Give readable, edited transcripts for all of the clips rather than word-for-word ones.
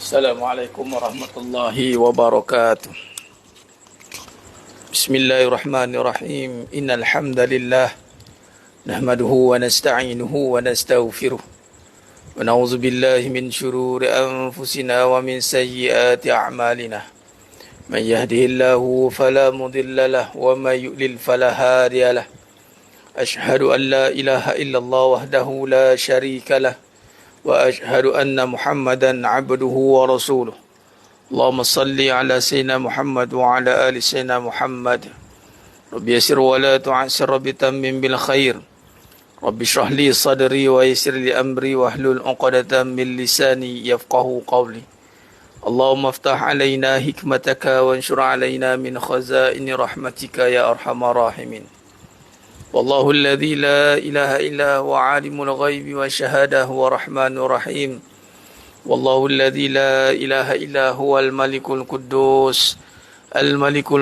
Assalamualaikum warahmatullahi wabarakatuh. Bismillahirrahmanirrahim. Innal hamdalillah nahmaduhu wa nasta'inuhu wa nastaghfiruh. Wa na'udzu billahi min shururi anfusina wa min sayyiati a'malina. Man yahdihillahu fala mudilla lahu wa may yudlil fala hadiya lahu. Ashhadu an la ilaha illallah wahdahu la syarika lahu. وأشهد أن محمدا عبده ورسوله اللهم صل على سيدنا محمد وعلى آل سيدنا محمد رب يسر ولا تعسر بتمم بالخير رب اشرح لي صدري ويسر لي أمري واحلل عقدة من لساني يفقه قولي اللهم افتح علينا حكمتك وانشر علينا من خزائن رحمتك يا أرحم الراحمين والله الذي لا إله إلا هو عالم الغيب والشهادة هو الرحمن الرحيم والله الذي لا إله إلا هو الملك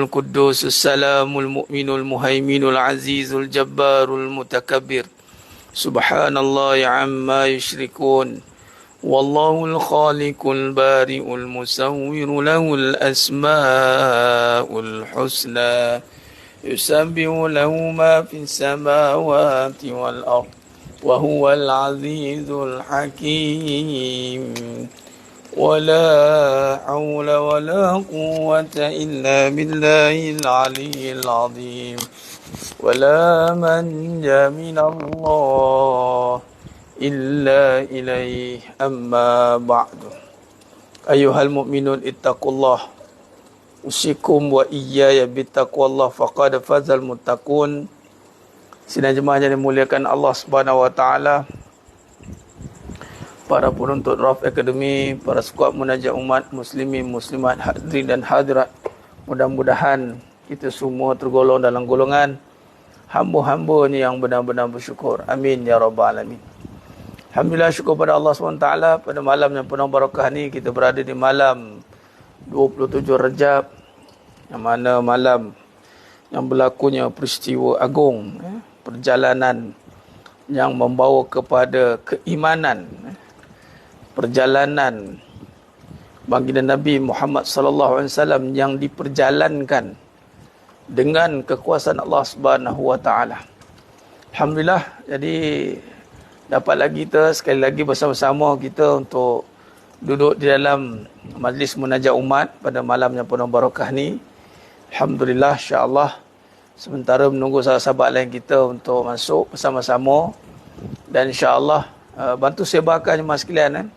القدوس السلام المؤمن المهيمن العزيز الجبار المتكبر سبحان الله عما يشركون والله الخالق البارئ المصور له الأسماء الحسنى يسبح له ما في السماوات والأرض وهو العزيز الحكيم ولا حول ولا قوة إلا بالله العلي العظيم ولا منجا من الله إلا إليه أما بعد أيها المؤمنون اتقوا الله usikum wa iyaya bittaqwallah faqad fazal muttaqun. Sidang jemaah yang dimuliakan Allah Subhanahu wa taala, para penuntut Raf Academy, para skuad munajat umat muslimin muslimat, hadirin dan hadirat, mudah-mudahan kita semua tergolong dalam golongan hamba-hambanya yang benar-benar bersyukur. Amin ya rabbal alamin. Alhamdulillah, syukur pada Allah SWT. Pada malam yang penuh barakah ni, kita berada di malam 27 Rejab, yang mana malam yang berlakunya peristiwa agung, perjalanan yang membawa kepada keimanan, perjalanan baginda Nabi Muhammad sallallahu alaihi wasallam yang diperjalankan dengan kekuasaan Allah Subhanahu wa taala. Alhamdulillah, jadi dapat lagi kita sekali lagi bersama-sama kita untuk duduk di dalam majlis munajat umat pada malam yang penuh barakah ni. Alhamdulillah, insya-Allah sementara menunggu sahabat-sahabat lain kita untuk masuk bersama-sama, dan insya-Allah bantu sebarkan jemaah sekalian,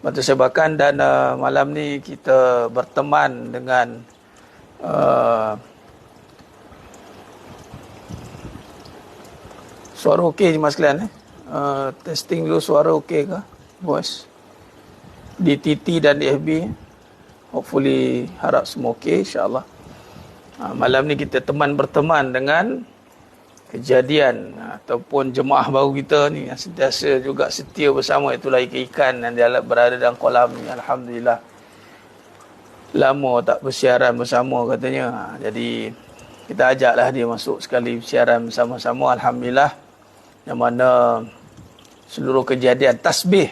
bantu sebarkan. Dan malam ni kita berteman dengan suara okey jemaah sekalian, testing dulu suara okey ke voice di TT dan di FB. Hopefully, harap semua okey, insya-Allah. Malam ni kita berteman dengan kejadian ataupun jemaah baru kita ni yang sentiasa juga setia bersama, itulah ikan-ikan yang dia berada dalam kolam ni. Alhamdulillah, lama tak bersiaran bersama katanya. Jadi kita ajaklah dia masuk sekali bersiaran bersama-sama. Alhamdulillah, yang mana seluruh kejadian tasbih,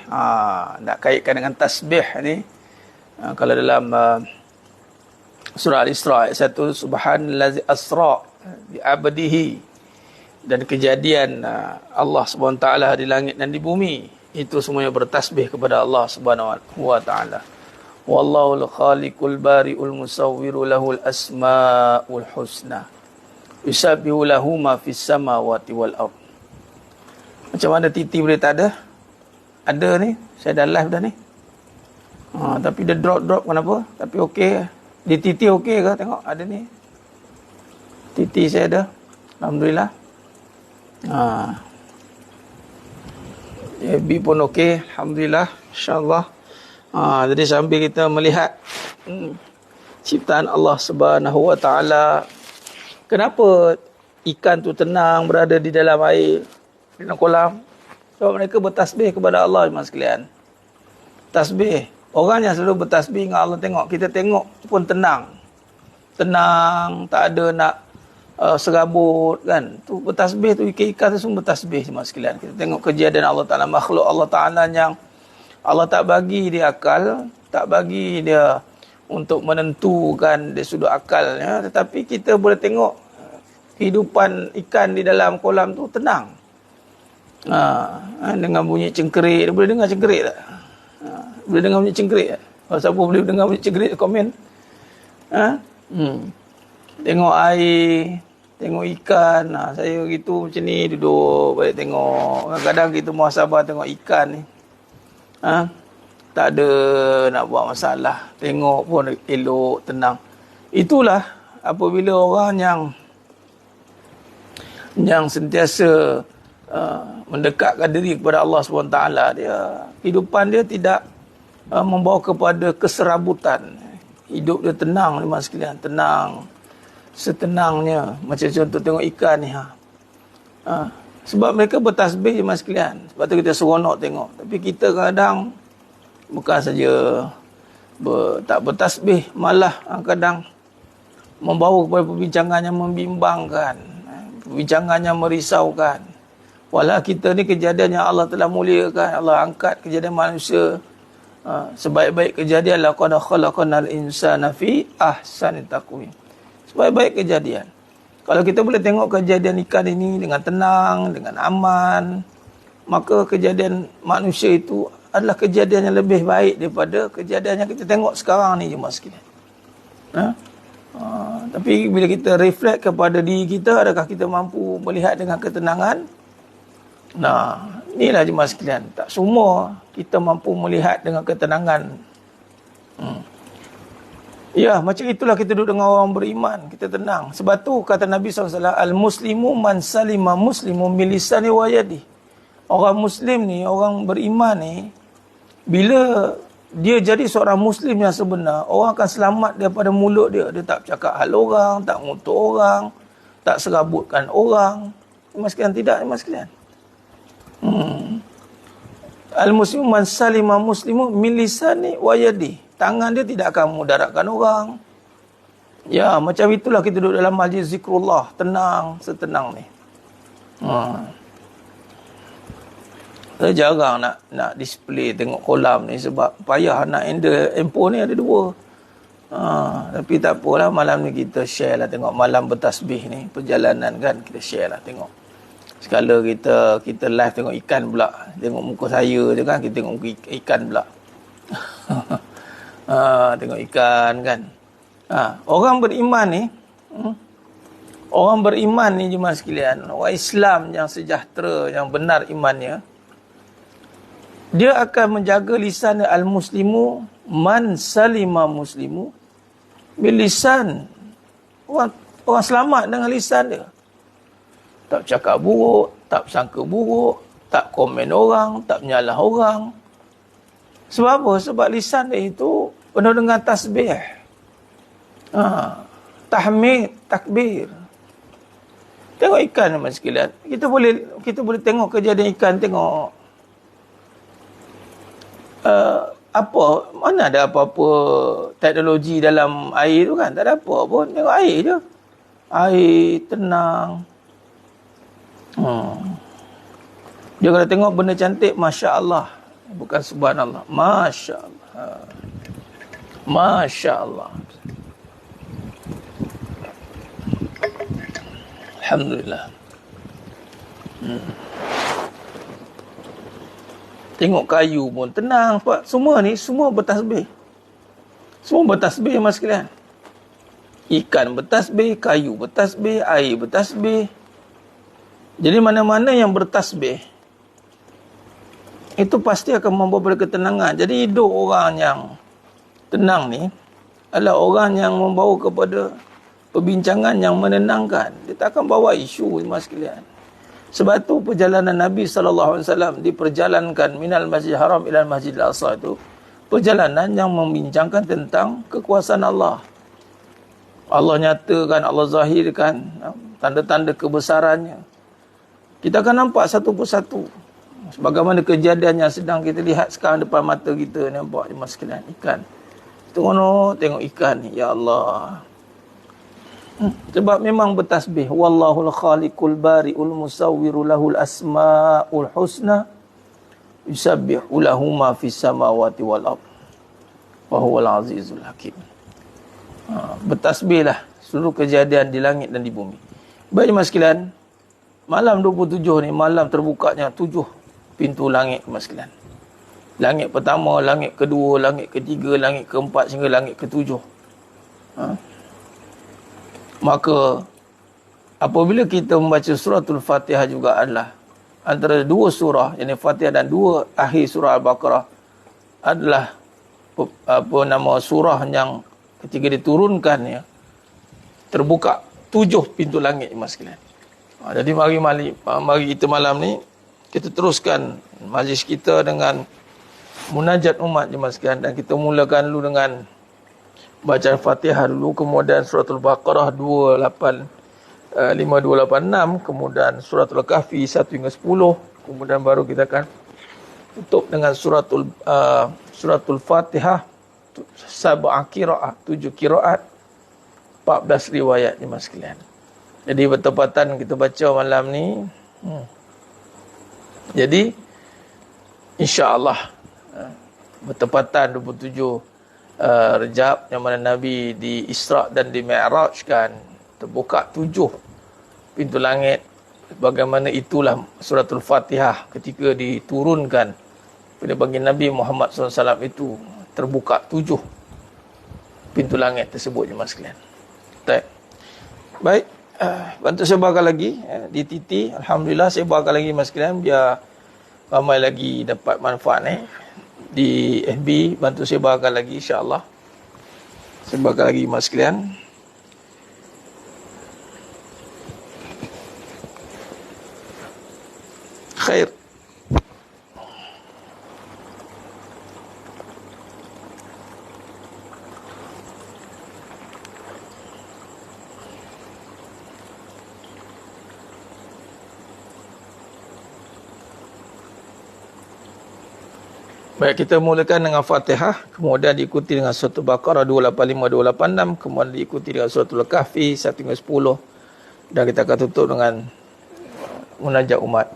nak kaitkan dengan tasbih ni, kalau dalam surah Al-Isra ayat 1, subhanallazi asra bi 'abdihi, dan kejadian Allah Subhanahu wa taala di langit dan di bumi, itu semuanya bertasbih kepada Allah Subhanahu wa taala. Wallahul khaliqul bari'ul musawwiru lahul asmaul husna yusabbihu lahu ma fis samawati wal ardh. Macam mana Titi boleh tak ada? Ada ni, saya dah live dah ni. Tapi dia drop kenapa? Tapi okey. Di Titi okey ke? Tengok ada ni. Titi saya ada. Alhamdulillah. FB pun okey. Alhamdulillah. InsyaAllah. Jadi sambil kita melihat ciptaan Allah Subhanahu wa taala, kenapa ikan tu tenang berada di dalam air, di dalam kolam? Sebab mereka bertasbih kepada Allah, jemaah sekalian. Tasbih. Orang yang selalu bertasbih dengan Allah, tengok, kita tengok pun tenang. Tenang, tak ada nak serabut kan. Tu bertasbih tu, ikan-ikan tu semua bertasbih, jemaah sekalian. Kita tengok kejadian Allah Ta'ala, makhluk Allah Ta'ala yang Allah tak bagi dia akal, tak bagi dia untuk menentukan dari sudut akalnya, tetapi kita boleh tengok kehidupan ikan di dalam kolam tu tenang. Dengan bunyi cengkerik, boleh dengar cengkerik tak? Boleh dengar bunyi cengkerik tak? Kalau siapa boleh dengar bunyi cengkerik, komen. Tengok air, tengok ikan. Saya gitu macam ni, duduk balik tengok. Kadang-kadang kita muhasabah tengok ikan ni. Tak ada nak buat masalah. Tengok pun elok, tenang. Itulah apabila orang yang sentiasa mendekatkan diri kepada Allah SWT, dia kehidupan dia tidak membawa kepada keserabutan. Hidup dia tenang, memang sekalian, tenang, setenangnya. Macam contoh tengok ikan ni. Sebab mereka bertasbih je, mas sekalian. Sebab tu kita seronok tengok. Tapi kita kadang bukan saja tak bertasbih, malah kadang membawa kepada perbincangan yang membimbangkan, perbincangan yang merisaukan. Walau kita ni kejadian yang Allah telah muliakan, Allah angkat kejadian manusia, sebaik-baik kejadian, laqad khalaqnal insana fi ahsani taqwim. Sebaik-baik kejadian. Kalau kita boleh tengok kejadian ikan ini dengan tenang, dengan aman, maka kejadian manusia itu adalah kejadian yang lebih baik daripada kejadian yang kita tengok sekarang ni, jemaah sekalian. Tapi bila kita reflect kepada diri kita, adakah kita mampu melihat dengan ketenangan? Inilah jemaah sekalian. Tak semua kita mampu melihat dengan ketenangan. Ya, macam itulah kita duduk dengan orang beriman. Kita tenang. Sebab tu kata Nabi SAW, Al-Muslimu man salima muslimu milisani wa yadi. Orang Muslim ni, orang beriman ni, bila dia jadi seorang Muslim yang sebenar, orang akan selamat daripada mulut dia. Dia tak cakap hal orang, tak ngutuk orang, tak serabutkan orang. Mas sekalian, tidak, mas sekalian. Al-Muslimu man salima muslimu min lisani wa yadi. Tangan dia tidak akan memudaratkan orang. Ya, macam itulah kita duduk dalam majlis zikrullah, tenang, setenang ni. Saya jarang nak display tengok kolam ni sebab payah nak handphone ni ada dua. Tapi tak apalah, malam ni kita share lah, tengok malam bertasbih ni, perjalanan kan, kita share lah tengok. Sekala kita live tengok ikan pula. Tengok muka saya je kan, kita tengok muka ikan pula. Tengok ikan kan. Orang beriman ni, orang beriman ni jemaah sekalian, orang Islam yang sejahtera, yang benar imannya, dia akan menjaga lisan al-muslimu man salima muslimu bil lisan. Orang selamat dengan lisan dia. Tak cakap buruk, tak sangka buruk, tak komen orang, tak menyalah orang. Sebab apa? Sebab lisan dia itu penuh dengan tasbih. Tahmid, takbir. Tengok ikan mas sekalian. Kita boleh tengok kejadian ikan, tengok mana ada apa-apa teknologi dalam air tu kan, tak ada apa pun, tengok air je, air tenang. Dia kalau tengok benda cantik, Masya Allah, bukan subhanallah, Masya Allah, Masya Allah, Alhamdulillah. Tengok kayu pun tenang. Sebab semua ni, semua bertasbih. Semua bertasbih mas sekalian. Ikan bertasbih, kayu bertasbih, air bertasbih. Jadi mana-mana yang bertasbih, itu pasti akan membawa pada ketenangan. Jadi hidup orang yang tenang ni adalah orang yang membawa kepada perbincangan yang menenangkan. Dia tak akan bawa isu mas sekalian. Sebab tu perjalanan Nabi SAW diperjalankan minal masjid haram ilal masjid al-aqsa itu perjalanan yang membincangkan tentang kekuasaan Allah. Allah nyatakan, Allah zahirkan tanda-tanda kebesarannya. Kita akan nampak satu persatu. Sebagaimana kejadian yang sedang kita lihat sekarang depan mata kita, nampak mas sekalian, ikan. Tengok ikan ni, ya Allah. Sebab memang bertasbih, wallahul khaliqul bari'ul musawwiru lahul asma'ul husna yusabbihu lahu ma fis samawati wal ardh. wa huwal azizul hakim. Bertasbihlah seluruh kejadian di langit dan di bumi. Baik jemaah sekalian, malam 27 ni malam terbukanya 7 pintu langit jemaah sekalian. Langit pertama, langit kedua, langit ketiga, langit keempat sehingga langit ketujuh. Maka apabila kita membaca suratul Fatihah juga adalah antara dua surah, yakni Fatihah dan dua akhir surah Al-Baqarah adalah surah yang ketika diturunkan ya, terbuka 7 pintu langit jemaah sekalian. Jadi mari kita malam ni kita teruskan majlis kita dengan munajat umat jemaah sekalian, dan kita mulakan dulu dengan bacaan Fatihah dulu, kemudian suratul Baqarah 5, 2, 8, 6, kemudian suratul Kahfi 1 hingga 10, kemudian baru kita akan tutup dengan suratul Fatihah 7 qiraat 14 riwayat jemaah sekalian. Jadi bertepatan kita baca malam ni. Jadi insya-Allah bertepatan 27 Rejab yang mana Nabi di Isra' dan di Mi'rajkan, terbuka 7 pintu langit. Bagaimana itulah suratul Fatihah ketika diturunkan pada bagi Nabi Muhammad SAW itu terbuka 7 pintu langit tersebut jemaah sekalian. Baik, bantu sebarkan lagi di TT. Alhamdulillah sebarkan lagi jemaah sekalian biar ramai lagi dapat manfaat di FB. Bantu sebarkan lagi insya-Allah. Sebarkan lagi jemaah sekalian. Khair. Baik, kita mulakan dengan Fatihah, kemudian diikuti dengan suratul Baqarah 285, 286, kemudian diikuti dengan suratul Kahfi 1 hingga 10, dan kita akan tutup dengan munajat umat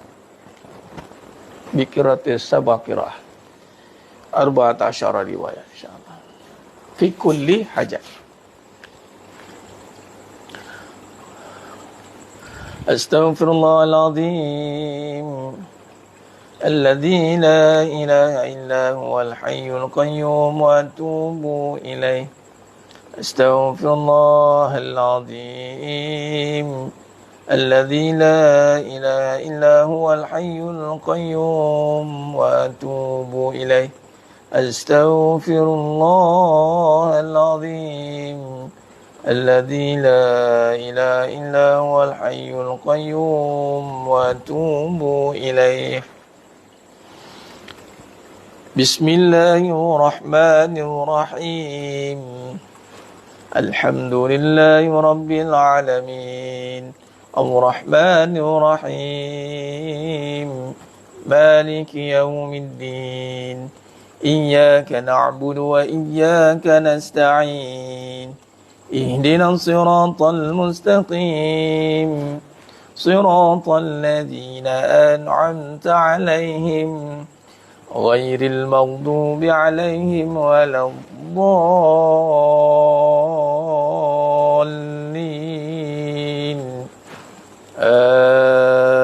bikiratis sabah qiraah 14 riwayat insyaAllah fi kulli hajat. Astaghfirullahaladzim الذي لا إله إلا هو الحي القيوم وأتوب إليه أستغفر الله العظيم الذي لا إله إلا هو الحي القيوم وأتوب إليه أستغفر الله العظيم الذي لا إله إلا هو الحي القيوم وأتوب إليه. بسم الله الرحمن الرحيم الحمد لله رب العالمين الرحمن الرحيم مالك يوم الدين إياك نعبد وإياك نستعين اهدنا الصراط المستقيم صراط الذين أنعمت عليهم غير المغضوب عليهم ولا الضالين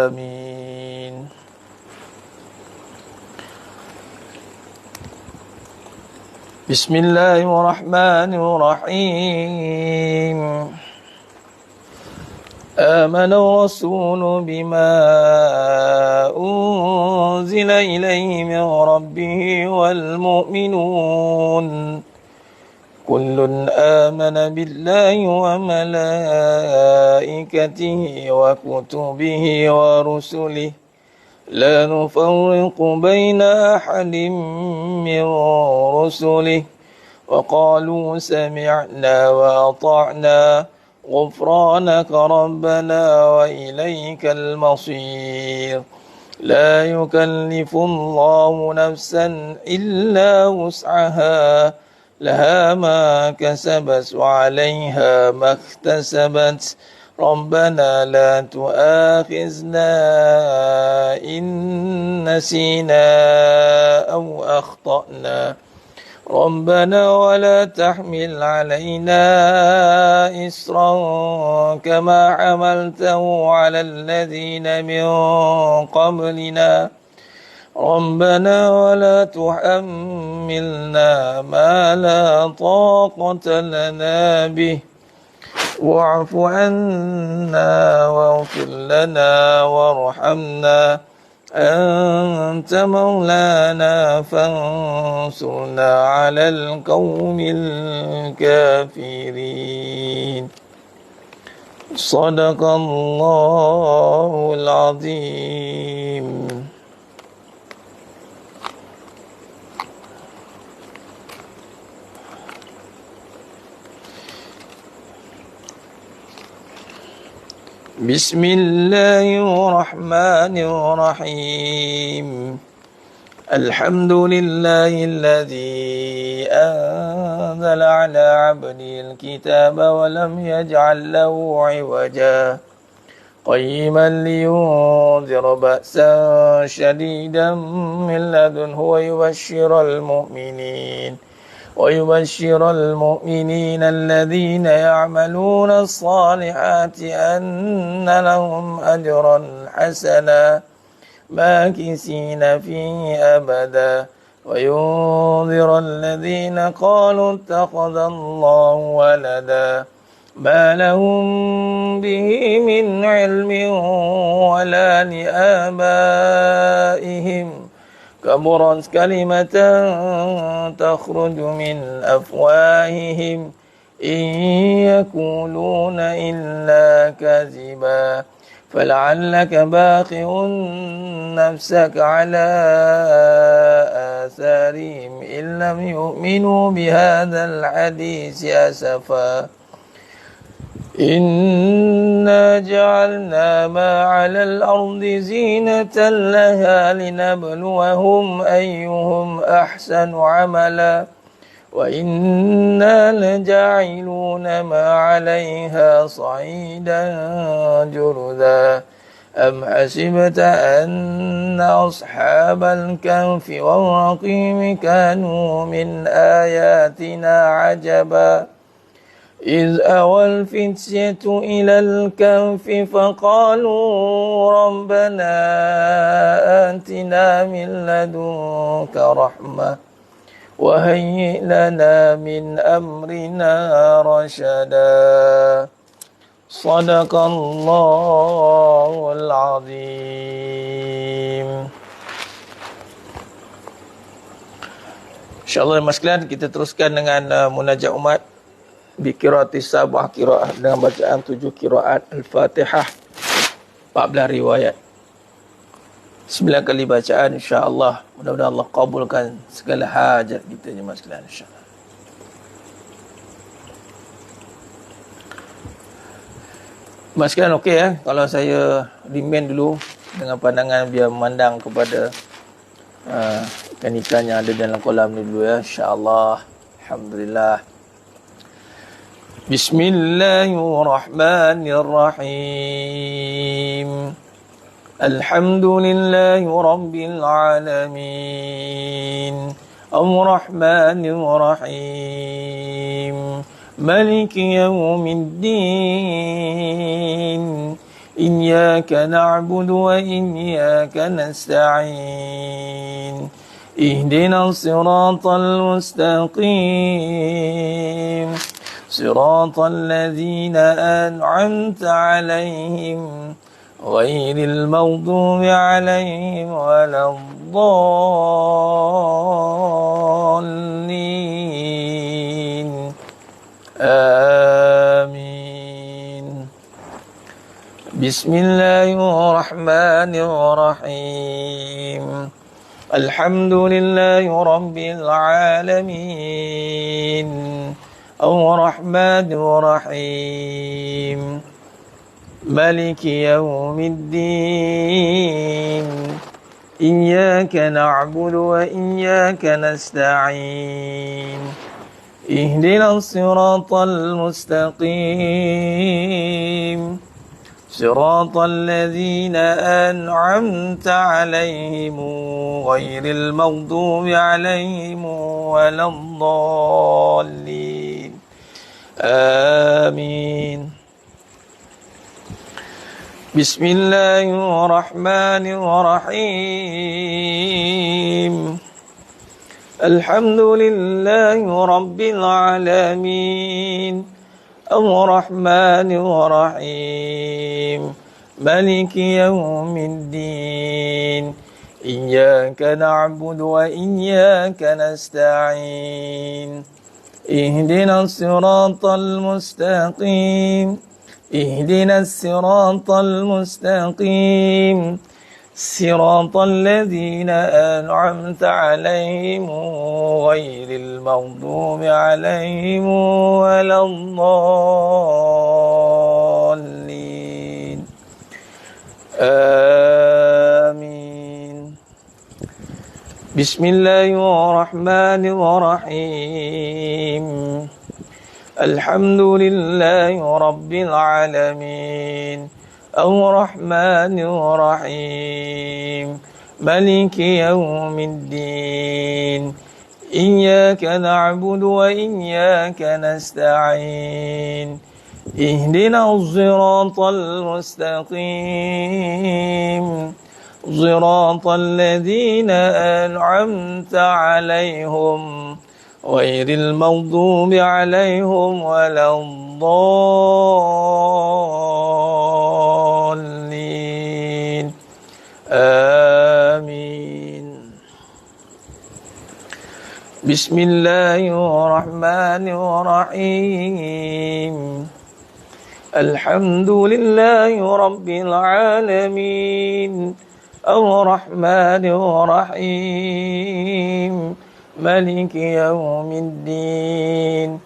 آمين. بسم الله الرحمن الرحيم آمن الرسول بما أنزل إليه من ربه والمؤمنون كل آمن بالله وملائكته وكتبه ورسله لا نفرق بين أحد من رسله وقالوا سمعنا وأطعنا غفرانك ربنا وإليك المصير لا يكلف الله نفسا إلا وسعها لها ما كسبت وعليها ما اكتسبت ربنا لا تؤاخذنا إن نسينا أو أخطأنا ربنا ولا تحمل علينا إصرا كما حملته على الذين من قبلنا ربنا ولا تحملنا ما لا طاقة لنا به واعف عنا واغفر لنا وارحمنا أنت مولانا فانصرنا على القوم الكافرين صدق الله العظيم. بسم الله الرحمن الرحيم الحمد لله الذي أنزل على عبده الكتاب ولم يجعل له عوجا قيما لينذر بأسا شديدا من لدنه ويبشر المؤمنين الذين يعملون الصالحات أن لهم أجرا حسنا ماكثين فيه أبدا وينذر الذين قالوا اتخذ الله ولدا ما لهم به من علم ولا لآبائهم كبرت كلمة تخرج من أفواههم إن يقولون إلا كذبا فلعلك باخع نفسك على آثارهم إن لم يؤمنوا بهذا الحديث أسفا إنا جعلنا ما على الأرض زينة لها لنبلوهم أيهم أحسن عملا وإنا لجاعلون ما عليها صعيدا جرذا أم حسبت أن أصحاب الكهف والرقيم كانوا من آياتنا عجبا إذ أوى الفتية إلى الكهف فقالوا ربنا آتنا من لدنك رحمة وهيئ لنا من أمرنا رشدا صدق الله العظيم. InsyaAllah mas sekalian, kita teruskan dengan munajat umat Bikirati sabah kiraat dengan bacaan 7 kiraat Al-Fatihah 14 riwayat 9 kali bacaan insya-Allah. Mudah-mudahan Allah kabulkan segala hajat kita jemaah sekalian insya-Allah. Mas sekalian okey ya kalau saya remind dulu dengan pandangan biar memandang kepada ikan-ikan yang ada dalam kolam ni dulu ya insya-Allah. Alhamdulillah. Bismillahirrahmanirrahim. Alhamdulillahi rabbil alamin. Ar-Rahmanir Rahim. Maliki yawmiddin. Iyyaka na'budu wa iyyaka nasta'in. Ihdinas siratal mustaqim. صراط الذين أنعمت عليهم غير المغضوب عليهم ولا الضالين آمين. بسم الله الرحمن الرحيم. الحمد لله رب العالمين. الرحمن الرحيم. مالك يوم الدين. إياك نعبد وإياك نستعين. اهدنا الصراط المستقيم. صراط الذين أنعمت عليهم غير المغضوب عليهم ولا الضالين آمين. بسم الله الرحمن الرحيم. الحمد لله رب العالمين الرحمن الرحيم مالك يوم الدين إياك نعبد وإياك نستعين اهدنا الصراط المستقيم اهدنا الصراط المستقيم صراط الذين أنعمت عليهم غير المغضوب عليهم ولا الضالين آمين. بسم الله الرحمن الرحيم. الحمد لله رب العالمين الرحمن الرحيم مالك يوم الدين إياك نعبد وإياك نستعين اهدنا الصراط المستقيم صراط الذين أنعمت عليهم غير المغضوب عليهم ولا الضالين آمين. بسم الله الرحمن الرحيم. الحمد لله رب العالمين الرحمن الرحيم مالك يوم الدين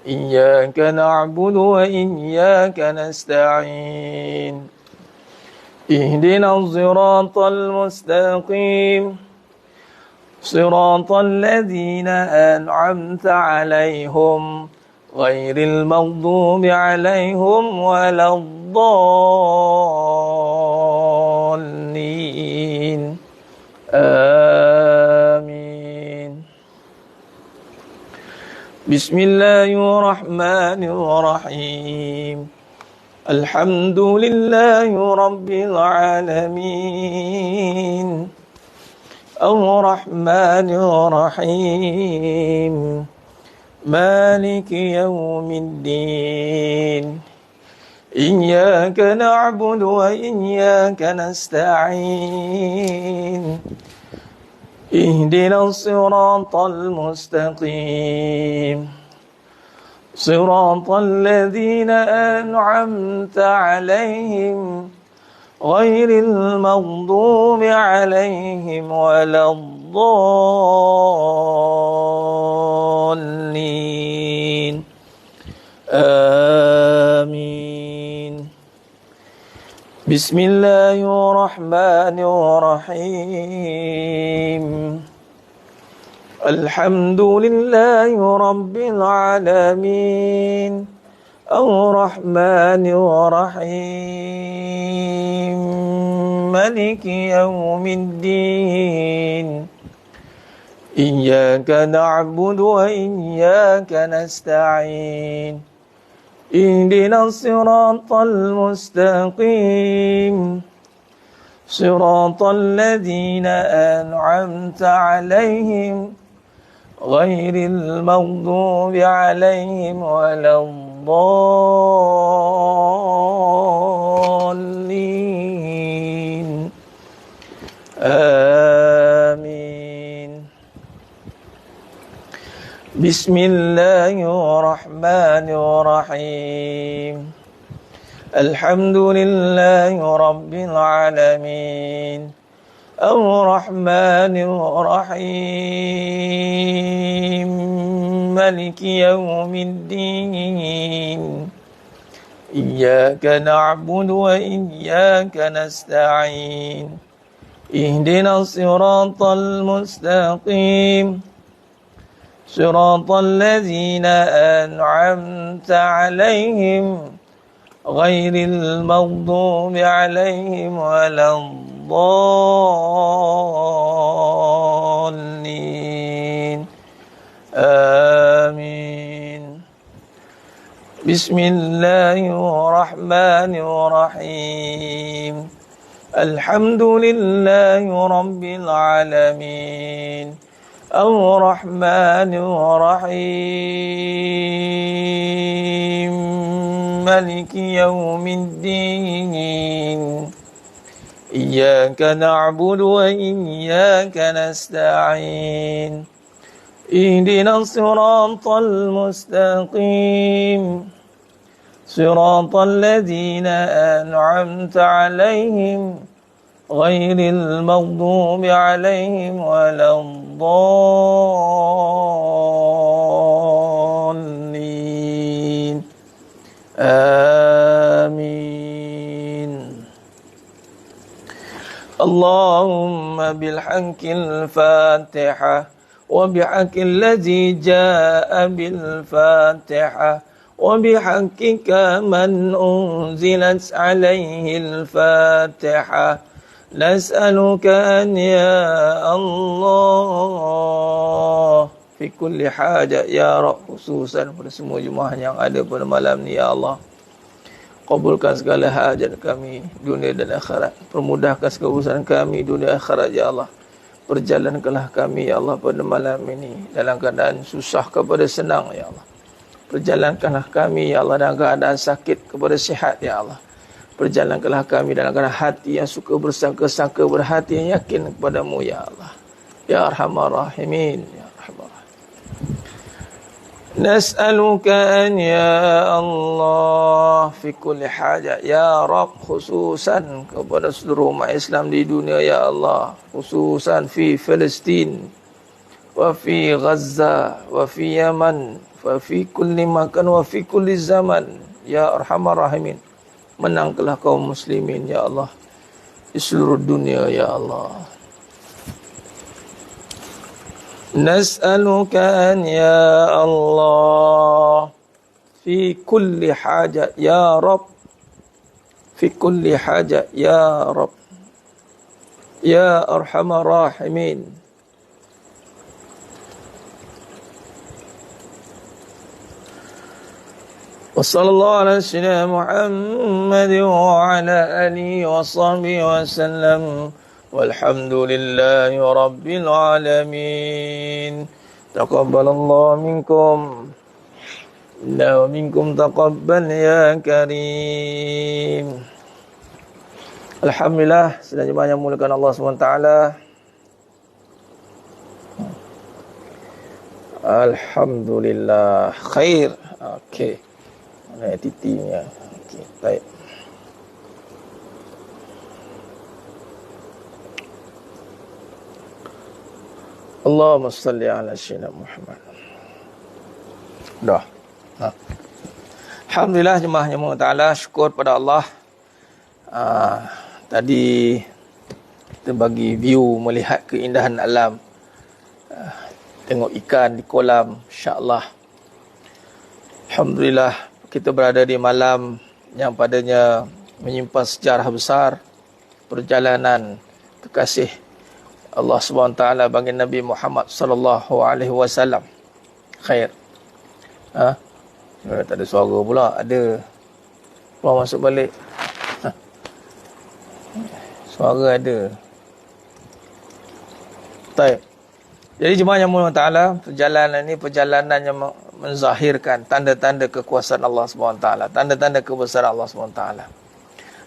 إياك نعبد وإياك نستعين اهدنا الصراط المستقيم صراط الذين أنعمت عليهم غير المغضوب عليهم ولا الضالين آمين. بسم الله الرحمن الرحيم. الحمد لله رب العالمين الرحمن الرحيم مالك يوم الدين إياك نعبد وإياك نستعين اهدنا الصراط المستقيم صراط الذين أنعمت عليهم غير المغضوب عليهم ولا الضالين آمين. بسم الله الرحمن الرحيم. الحمد لله رب العالمين الرحمن الرحيم مالك يوم الدين إياك نعبد وإياك نستعين اهدنا الصراط المستقيم صراط الذين أنعمت عليهم غير المغضوب عليهم ولا الضالين آمين. بسم الله الرحمن الرحيم. الحمد لله رب العالمين الرحمن الرحيم مالك يوم الدين إياك نعبد وإياك نستعين اهدنا الصراط المستقيم صراط الذين أنعمت عليهم غير المغضوب عليهم ولا الضالين آمين بسم الله الرحمن الرحيم الحمد لله رب العالمين الرحمن الرحيم مالك يوم الدين إياك نعبد وإياك نستعين اهدنا الصراط المستقيم صراط الذين أنعمت عليهم غير المغضوب عليهم ولا الضالين آمين اللهم بالحق الفاتحة وبحق الذي جاء بالفاتحة وبحقك من أنزلت عليه الفاتحة نسألك أن يا الله fi kulli hajat ya Rabb, khususan pada semua jemaah yang ada pada malam ni ya Allah. Kabulkan segala hajat kami dunia dan akhirat. Permudahkan segala urusan kami dunia akhirat ya Allah. Perjalankanlah kami ya Allah pada malam ini dalam keadaan susah kepada senang ya Allah. Perjalankanlah kami ya Allah dalam keadaan sakit kepada sihat ya Allah. Perjalankanlah kami dalam keadaan hati yang suka bersangka-sangka, berhati yang yakin kepadamu ya Allah. Ya Arhamar Rahimin, ya Arhamar Rahimin. Nas'aluka an ya Allah fi kulli hajat ya Rabb, khususan kepada seluruh umat Islam di dunia ya Allah, khususan fi Palestin wa fi Gaza wa fi Yaman wa fi kulli makan wa fi kulli zaman ya Arhamar Rahimin. Menangkanlah kaum muslimin ya Allah di seluruh dunia ya Allah. Nas'aluka an ya Allah fi kulli hajat ya Rabb, fi kulli hajat ya Rabb ya Arhamar Rahimin. Wa sallallahu ala sayyidina Muhammad wa ala alihi wa sahbihi wa sallam. Walhamdulillahi rabbil alamin. Taqabbalallahu minkum wa minkum taqabbal ya karim. Alhamdulillah, sedang jemaah yang muliakan Allah SWT. Alhamdulillah khair. Okey. Mana titinya? Okey, baik. Allahumma salli ala sayyidina Muhammad. Dah. Ha. Alhamdulillah jemaah yang taala, syukur pada Allah. Tadi kita bagi view melihat keindahan alam. Tengok ikan di kolam, insya-Allah. Alhamdulillah kita berada di malam yang padanya menyimpan sejarah besar perjalanan kekasih Allah SWT bagi Nabi Muhammad sallallahu alaihi wasallam. Khair. Tak ada suara pula. Ada. Puan masuk balik. Suara ada. Baik. Jadi jemaah yang mulia ta'ala, perjalanan ini perjalanan yang menzahirkan tanda-tanda kekuasaan Allah SWT, tanda-tanda kebesaran Allah SWT.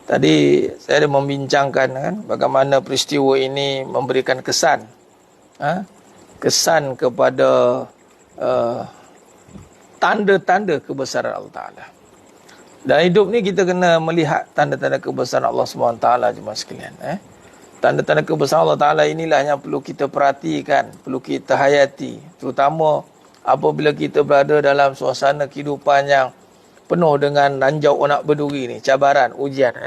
Tadi saya ada membincangkan kan, bagaimana peristiwa ini memberikan kesan, kesan kepada tanda-tanda kebesaran Allah Ta'ala. Dalam hidup ni kita kena melihat tanda-tanda kebesaran Allah SWT jemaah sekalian. Tanda-tanda kebesaran Allah Ta'ala inilah yang perlu kita perhatikan, perlu kita hayati, terutama apabila kita berada dalam suasana kehidupan yang penuh dengan ranjau nak berduri ni, cabaran, ujian.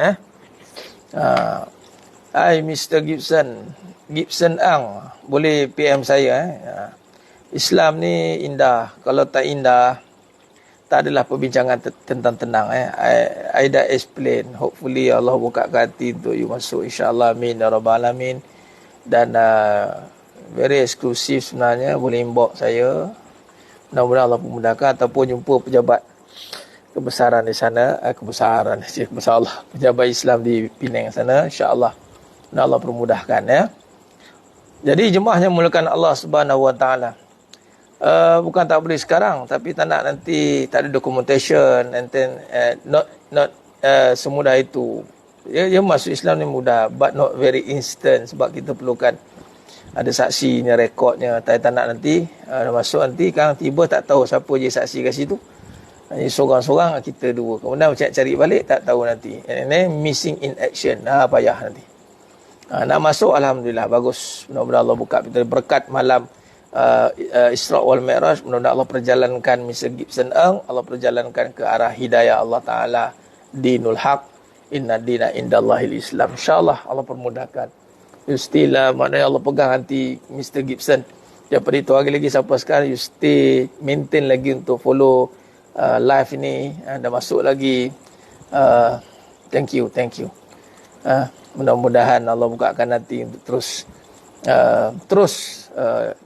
Hai Mr. Gibson Ang, boleh PM saya. Islam ni indah. Kalau tak indah, tak adalah perbincangan tentang tenang. I dah explain. Hopefully Allah buka hati untuk you masuk. InsyaAllah. Amin. Ya Rabbal Alamin. Dan very eksklusif sebenarnya. Boleh inbox saya. Mudah-mudahan Allah memudahkan. Ataupun jumpa pejabat kebesaran di sana. Kebesaran. Allah. Pejabat Islam di Penang sana. InsyaAllah. Dan Allah permudahkan. Ya. Jadi jemaah yang mulakan Allah Subhanahu Wa Taala. Bukan tak boleh sekarang, tapi tak nak nanti tak ada documentation, and then not semudah itu. Ya masuk Islam ni mudah, but not very instant, sebab kita perlukan ada saksinya, rekodnya. Tak nak nanti masuk nanti kan tiba tak tahu siapa je saksi kat situ. Seorang-seorang kita dua. Kemudian cari balik tak tahu nanti. Ini missing in action. Payah nanti. Nak masuk alhamdulillah bagus. Mudah-mudahan Allah buka kita berkat malam Isra wal Mi'raj. Mudah-mudahan Allah perjalankan Mr. Gibson Eng, Allah perjalankan ke arah hidayah Allah Ta'ala, dinul haq, inna dina indallahil Islam. InsyaAllah Allah permudahkan. You still maknanya Allah pegang nanti Mr. Gibson. Daripada itu lagi siapa sekarang, you stay maintain lagi untuk follow live ini. Dah masuk lagi. Thank you. Mudah-mudahan Allah bukakan nanti untuk terus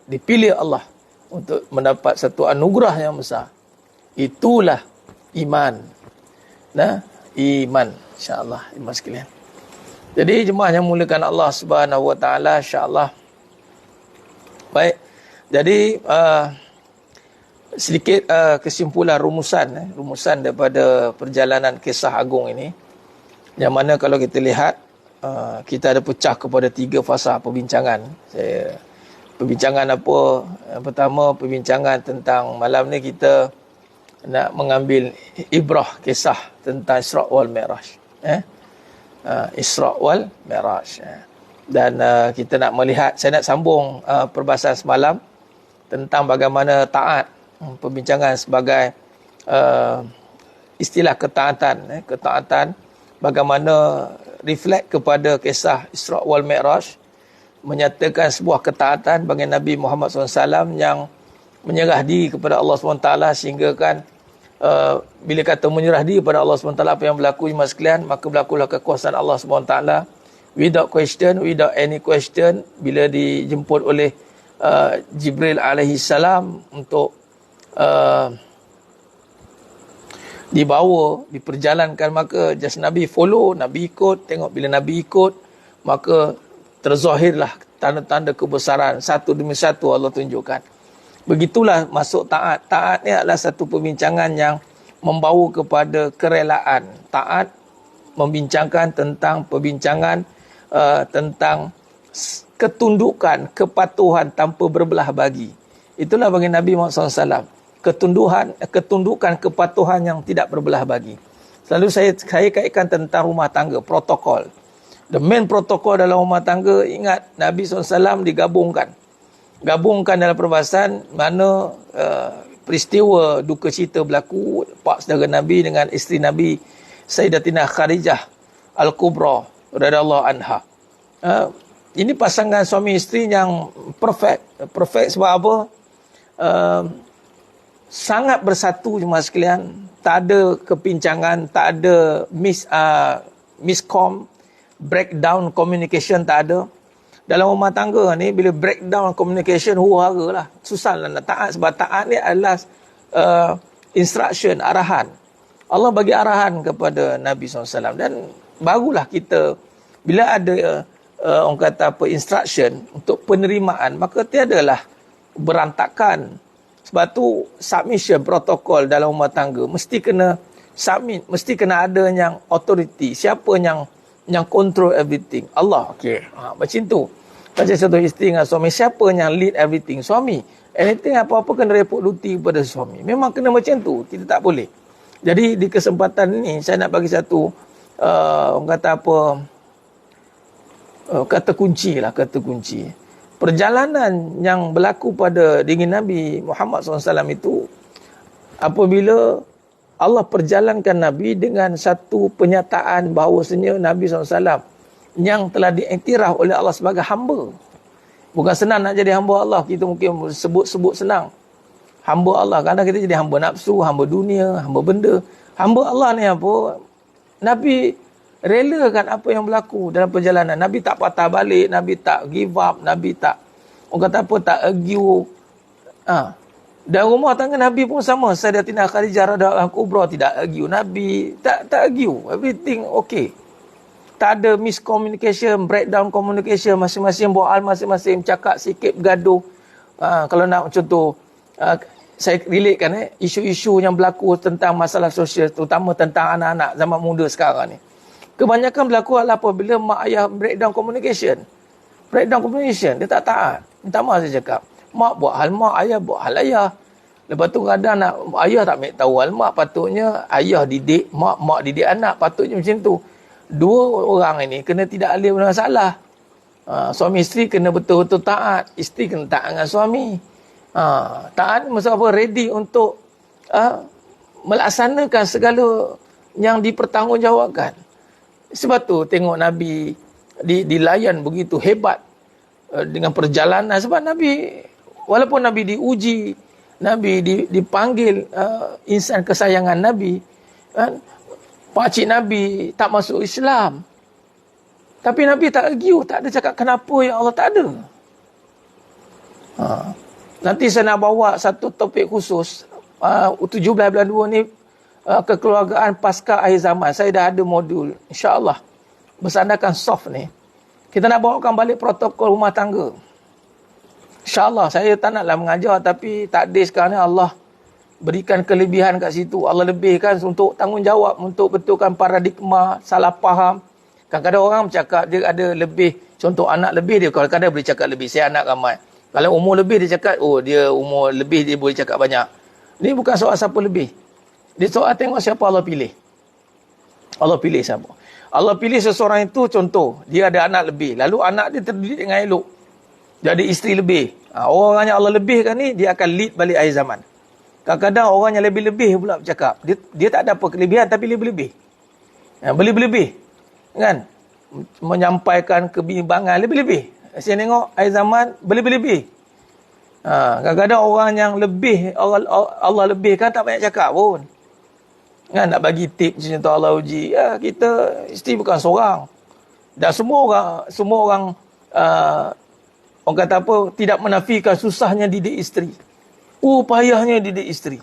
dipilih Allah untuk mendapat satu anugerah yang besar. Itulah iman. Iman, insya-Allah, iman sekalian. Jadi jemaah yang muliakan Allah Subhanahu Wa Taala, insya-Allah. Baik. Jadi sedikit kesimpulan rumusan daripada perjalanan kisah agung ini. Yang mana kalau kita lihat kita ada pecah kepada 3 fasa perbincangan. Perbincangan apa? Yang pertama, perbincangan tentang malam ni kita nak mengambil ibrah kisah tentang Isra wal Mi'raj. Isra wal Mi'raj. Dan kita nak melihat, saya nak sambung perbahasan semalam tentang bagaimana taat. Perbincangan sebagai istilah ketaatan. Ketaatan bagaimana reflect kepada kisah Isra wal Mi'raj, menyatakan sebuah ketaatan bagi Nabi Muhammad SAW yang menyerah diri kepada Allah SWT, sehingga kan bila kata menyerah diri kepada Allah SWT, apa yang berlaku jemaah sekalian, maka berlakulah kekuasaan Allah SWT without question, without any question. Bila dijemput oleh Jibril alaihi salam untuk dibawa, diperjalankan, maka just Nabi follow, Nabi ikut. Tengok bila Nabi ikut, maka terzahirlah tanda-tanda kebesaran. Satu demi satu Allah tunjukkan. Begitulah masuk taat. Taat ni adalah satu perbincangan yang membawa kepada kerelaan. Taat membincangkan tentang perbincangan tentang ketundukan, kepatuhan tanpa berbelah bagi. Itulah bagi Nabi Muhammad SAW. Ketundukan, kepatuhan yang tidak berbelah bagi. Selalu saya kaitkan tentang rumah tangga, protokol. The main protokol dalam rumah tangga, ingat Nabi SAW digabungkan dalam perbahasan mana peristiwa duka cita berlaku pak saudara Nabi dengan isteri Nabi Sayyidatina Khadijah Al-Kubra radhiyallahu anha. Ini pasangan suami isteri yang perfect sebab apa? Sangat bersatu jemaah sekalian, tak ada kepincangan, tak ada miscom, breakdown communication, tak ada. Dalam rumah tangga ni bila breakdown communication, huru-hara lah, susah lah nak taat. Sebab taat ni adalah instruction, arahan. Allah bagi arahan kepada Nabi SAW, dan barulah kita bila ada orang kata apa, instruction untuk penerimaan, maka tiadalah berantakan. Sebab tu submission protokol dalam rumah tangga mesti kena submit, mesti kena ada yang authority. Siapa yang control everything? Allah. Okey. Macam tu. Macam satu isteri dengan suami, siapa yang lead everything? Suami. Anything apa-apa kena report duty kepada suami. Memang kena macam tu. Kita tak boleh. Jadi di kesempatan ni saya nak bagi satu orang kata apa, kata kunci. Perjalanan yang berlaku pada dengan Nabi Muhammad SAW itu, apabila Allah perjalankan Nabi dengan satu penyataan bahawasanya Nabi SAW yang telah diiktiraf oleh Allah sebagai hamba. Bukan senang nak jadi hamba Allah. Kita mungkin sebut-sebut senang. Hamba Allah. Kadang kita jadi hamba nafsu, hamba dunia, hamba benda. Hamba Allah ni apa? Nabi relakan apa yang berlaku dalam perjalanan. Nabi tak patah balik, Nabi tak give up, Nabi tak, orang kata apa, tak argue. Dan rumah tangga Nabi pun sama. Sayyidatina Khadijah radhiyallahu kubra tidak argue. Nabi tak argue. Everything okay. Tak ada miscommunication, breakdown communication, masing-masing buat hal masing-masing, cakap sikit, bergaduh. Kalau nak contoh, saya relate kan isu-isu yang berlaku tentang masalah sosial, terutama tentang anak-anak zaman muda sekarang ni. Kebanyakan berlaku apabila mak ayah breakdown communication. Breakdown communication, dia tak taat. Minta maaf saya cakap. Mak buat hal mak, ayah buat hal ayah. Lepas tu kadang ayah tak ambil tahu hal mak, patutnya ayah didik mak, mak didik anak, patutnya macam tu. Dua orang ini kena tidak ada masalah. Suami isteri kena betul-betul taat. Isteri kena taat dengan suami. Taat maksud apa? Ready untuk melaksanakan segala yang dipertanggungjawabkan. Sebab tu tengok Nabi dilayan begitu hebat dengan perjalanan. Sebab Nabi, walaupun Nabi diuji, Nabi dipanggil insan kesayangan Nabi, kan? Pakcik Nabi tak masuk Islam. Tapi Nabi tak argue, tak ada cakap kenapa ya Allah, tak ada. Nanti saya nak bawa satu topik khusus 17 bulan 2 ni, kekeluargaan pasca akhir zaman. Saya dah ada modul, insya-Allah. Bersandarkan soft ni. Kita nak bawakan balik protokol rumah tangga. InsyaAllah, saya tak naklah mengajar, tapi takdir sekarang ni Allah berikan kelebihan kat situ. Allah lebihkan untuk tanggungjawab, untuk betulkan paradigma, salah faham. Kadang-kadang orang bercakap dia ada lebih, contoh anak lebih dia, kadang-kadang boleh cakap lebih, saya anak ramai. Kalau umur lebih dia cakap, oh dia umur lebih dia boleh cakap banyak. Ini bukan soal siapa lebih. Dia soal tengok siapa Allah pilih. Allah pilih siapa. Allah pilih seseorang itu, contoh, dia ada anak lebih. Lalu anak dia terdidik dengan elok. Jadi isteri lebih. Orang yang Allah lebihkan ni, dia akan lead balik akhir zaman. Kadang-kadang orang yang lebih-lebih pula bercakap. Dia tak ada apa kelebihan, tapi lebih-lebih. Lebih-lebih. Kan? Menyampaikan kebimbangan, lebih-lebih. Saya tengok akhir zaman, lebih-lebih. Kadang-kadang orang yang lebih, Allah lebihkan, tak banyak cakap pun. Kan? Nak bagi tip macam tu Allah uji. Kita, isteri bukan seorang. Dan semua orang orang kata apa, tidak menafikan susahnya didik isteri. Payahnya didik isteri.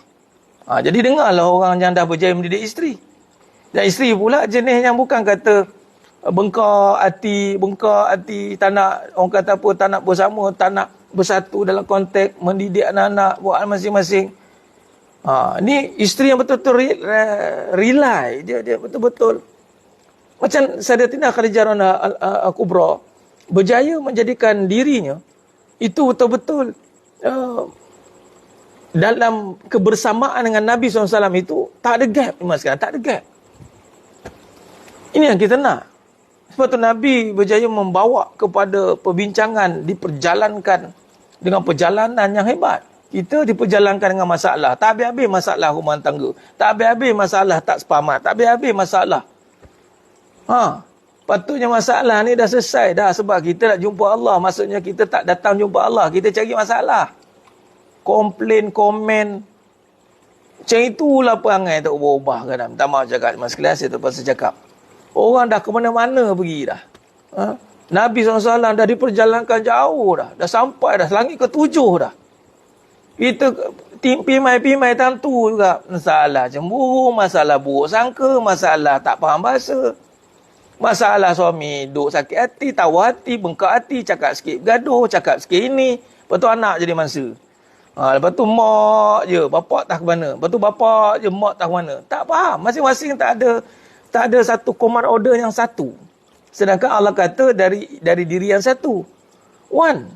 Jadi dengarlah orang yang dah berjaya mendidik isteri. Dan isteri pula jenis yang bukan kata bengkak hati, tak nak, orang kata apa, tak nak bersama, tak nak bersatu dalam konteks mendidik anak-anak, buat masing-masing. Ni isteri yang betul-betul rely. Dia betul-betul. Macam Sayyidatina Khadijah al-Kubra, berjaya menjadikan dirinya, itu betul-betul dalam kebersamaan dengan Nabi SAW itu, tak ada gap. Tak ada gap. Ini yang kita nak. Sebab tu Nabi berjaya membawa kepada perbincangan, diperjalankan dengan perjalanan yang hebat. Kita diperjalankan dengan masalah. Tak habis-habis masalah rumah tangga. Tak habis-habis masalah tak sepamat. Tak habis-habis masalah. Patutnya masalah ni dah selesai dah. Sebab kita nak jumpa Allah. Maksudnya kita tak datang jumpa Allah. Kita cari masalah. Komplain, komen. Macam itulah perangai tak ubah-ubah kadang. Minta maaf cakap mas kelas, saya terpaksa cakap. Orang dah ke mana-mana pergi dah. Nabi SAW dah diperjalankan jauh dah. Dah sampai dah. Langit ke-7 dah. Kita pimai-pimai tentu juga. Masalah cemburu, masalah buruk sangka, masalah tak faham bahasa. Masalah suami duk sakit hati, tawa hati, bengkak hati, cakap sikit gaduh, cakap sikit ini. Lepas tu anak jadi mangsa. Lepas tu mak je, bapak tak ke mana. Lepas tu bapak je, mak tak ke mana. Tak faham. Masing-masing tak ada satu command order yang satu. Sedangkan Allah kata dari diri yang satu. One.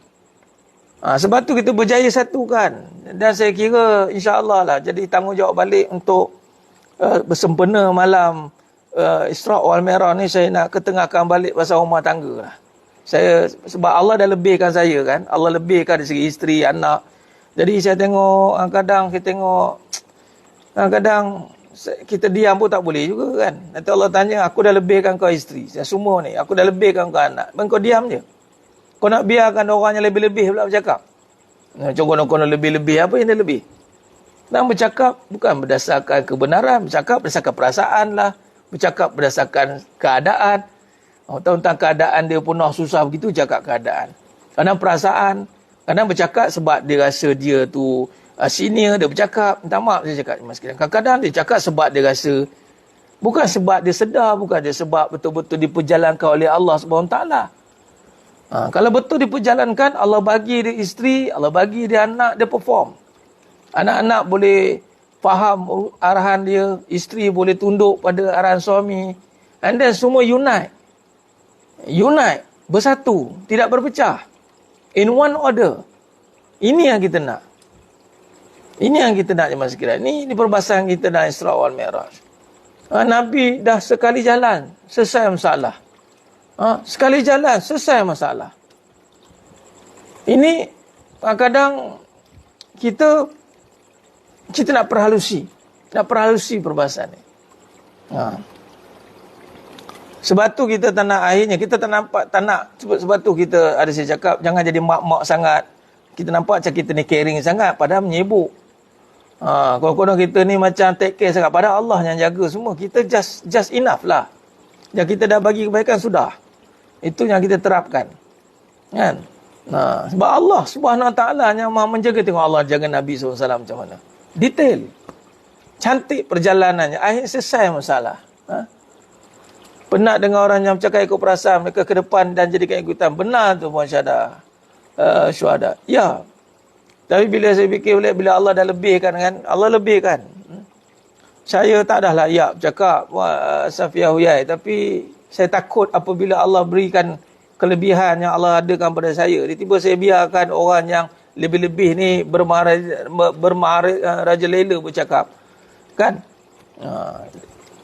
Sebab tu kita berjaya satukan. Dan saya kira insya-Allah lah jadi tanggungjawab balik untuk bersempena malam Isra' wal Mi'raj ni, saya nak ketengahkan balik pasal rumah tangga lah. Sebab Allah dah lebihkan saya kan. Allah lebihkan dari segi isteri, anak. Jadi saya tengok, kadang-kadang kita diam pun tak boleh juga kan. Nanti Allah tanya, aku dah lebihkan kau isteri. Saya semua ni, aku dah lebihkan kau anak. Kau diam je. Kau nak biarkan orang yang lebih-lebih pula bercakap. Macam kono-kono lebih-lebih, apa yang dia lebih? Dan bercakap bukan berdasarkan kebenaran, bercakap berdasarkan perasaan lah, bercakap berdasarkan keadaan. Tentang keadaan dia penuh susah begitu, cakap keadaan. Kadang perasaan, kadang bercakap sebab dia rasa dia tu senior, dia bercakap. Minta maaf saya cakap, kadang-kadang dia cakap sebab dia rasa, bukan sebab dia sedar, bukan dia sebab betul-betul diperjalankan oleh Allah SWT. Kalau betul diperjalankan, Allah bagi dia isteri, Allah bagi dia anak, dia perform. Anak-anak boleh faham arahan dia, isteri boleh tunduk pada arahan suami. And then semua unite, bersatu, tidak berpecah. In one order. Ini yang kita nak. Ini yang kita nak jemaah sekalian. Ini perbahasan kita dalam Isra wal Mi'raj. Nabi dah sekali jalan, selesai masalah. Sekali jalan, selesai masalah. Ini kadang-kadang kita nak perhalusi. Nak perhalusi perbahasan ni. Sebab tu kita tak nak, akhirnya kita tak nampak, tak nak. Sebab tu kita ada saya cakap, jangan jadi mak-mak sangat. Kita nampak macam kita ni caring sangat, padahal menyibuk. Kalau kita ni macam take care sangat, padahal Allah yang jaga semua. Kita just enough lah. Yang kita dah bagi kebaikan sudah. Itu yang kita terapkan. Kan? Sebab Allah Subhanahu Wa Taala yang Maha menjaga. Tengok Allah jaga Nabi SAW macam mana. Detail. Cantik perjalanannya. Akhir selesai masalah. Penat dengan orang yang bercakap ikut perasaan, mereka ke depan dan jadikan ikutan. Benar tu Puan Syuhada. Ya. Tapi bila saya fikir, bila Allah dah lebihkan kan, Allah lebihkan. Saya tak dah layak bercakap Safiyah Huyai, tapi saya takut apabila Allah berikan kelebihan yang Allah adakan pada saya, tiba-tiba saya biarkan orang yang lebih-lebih ni bermaharaja lela bercakap. Kan?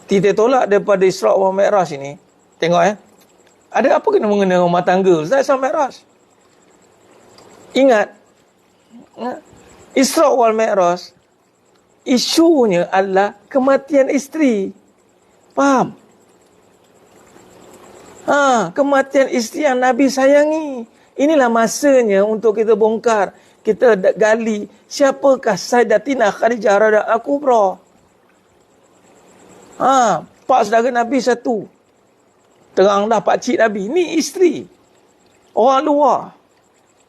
Kita tolak daripada Isra wal Mi'raj ini. Tengok ada apa kena mengenai rumah tangga Ustaz Isra Mi'raj? Ingat, Isra wal Mi'raj isunya adalah kematian isteri. Faham? Kematian isteri yang Nabi sayangi. Inilah masanya untuk kita bongkar, kita gali siapakah Sayyidatina Khadijah radhiyallahu kubra. Pak saudara Nabi satu. Terang dah pakcik Nabi. Ni isteri. Orang luar.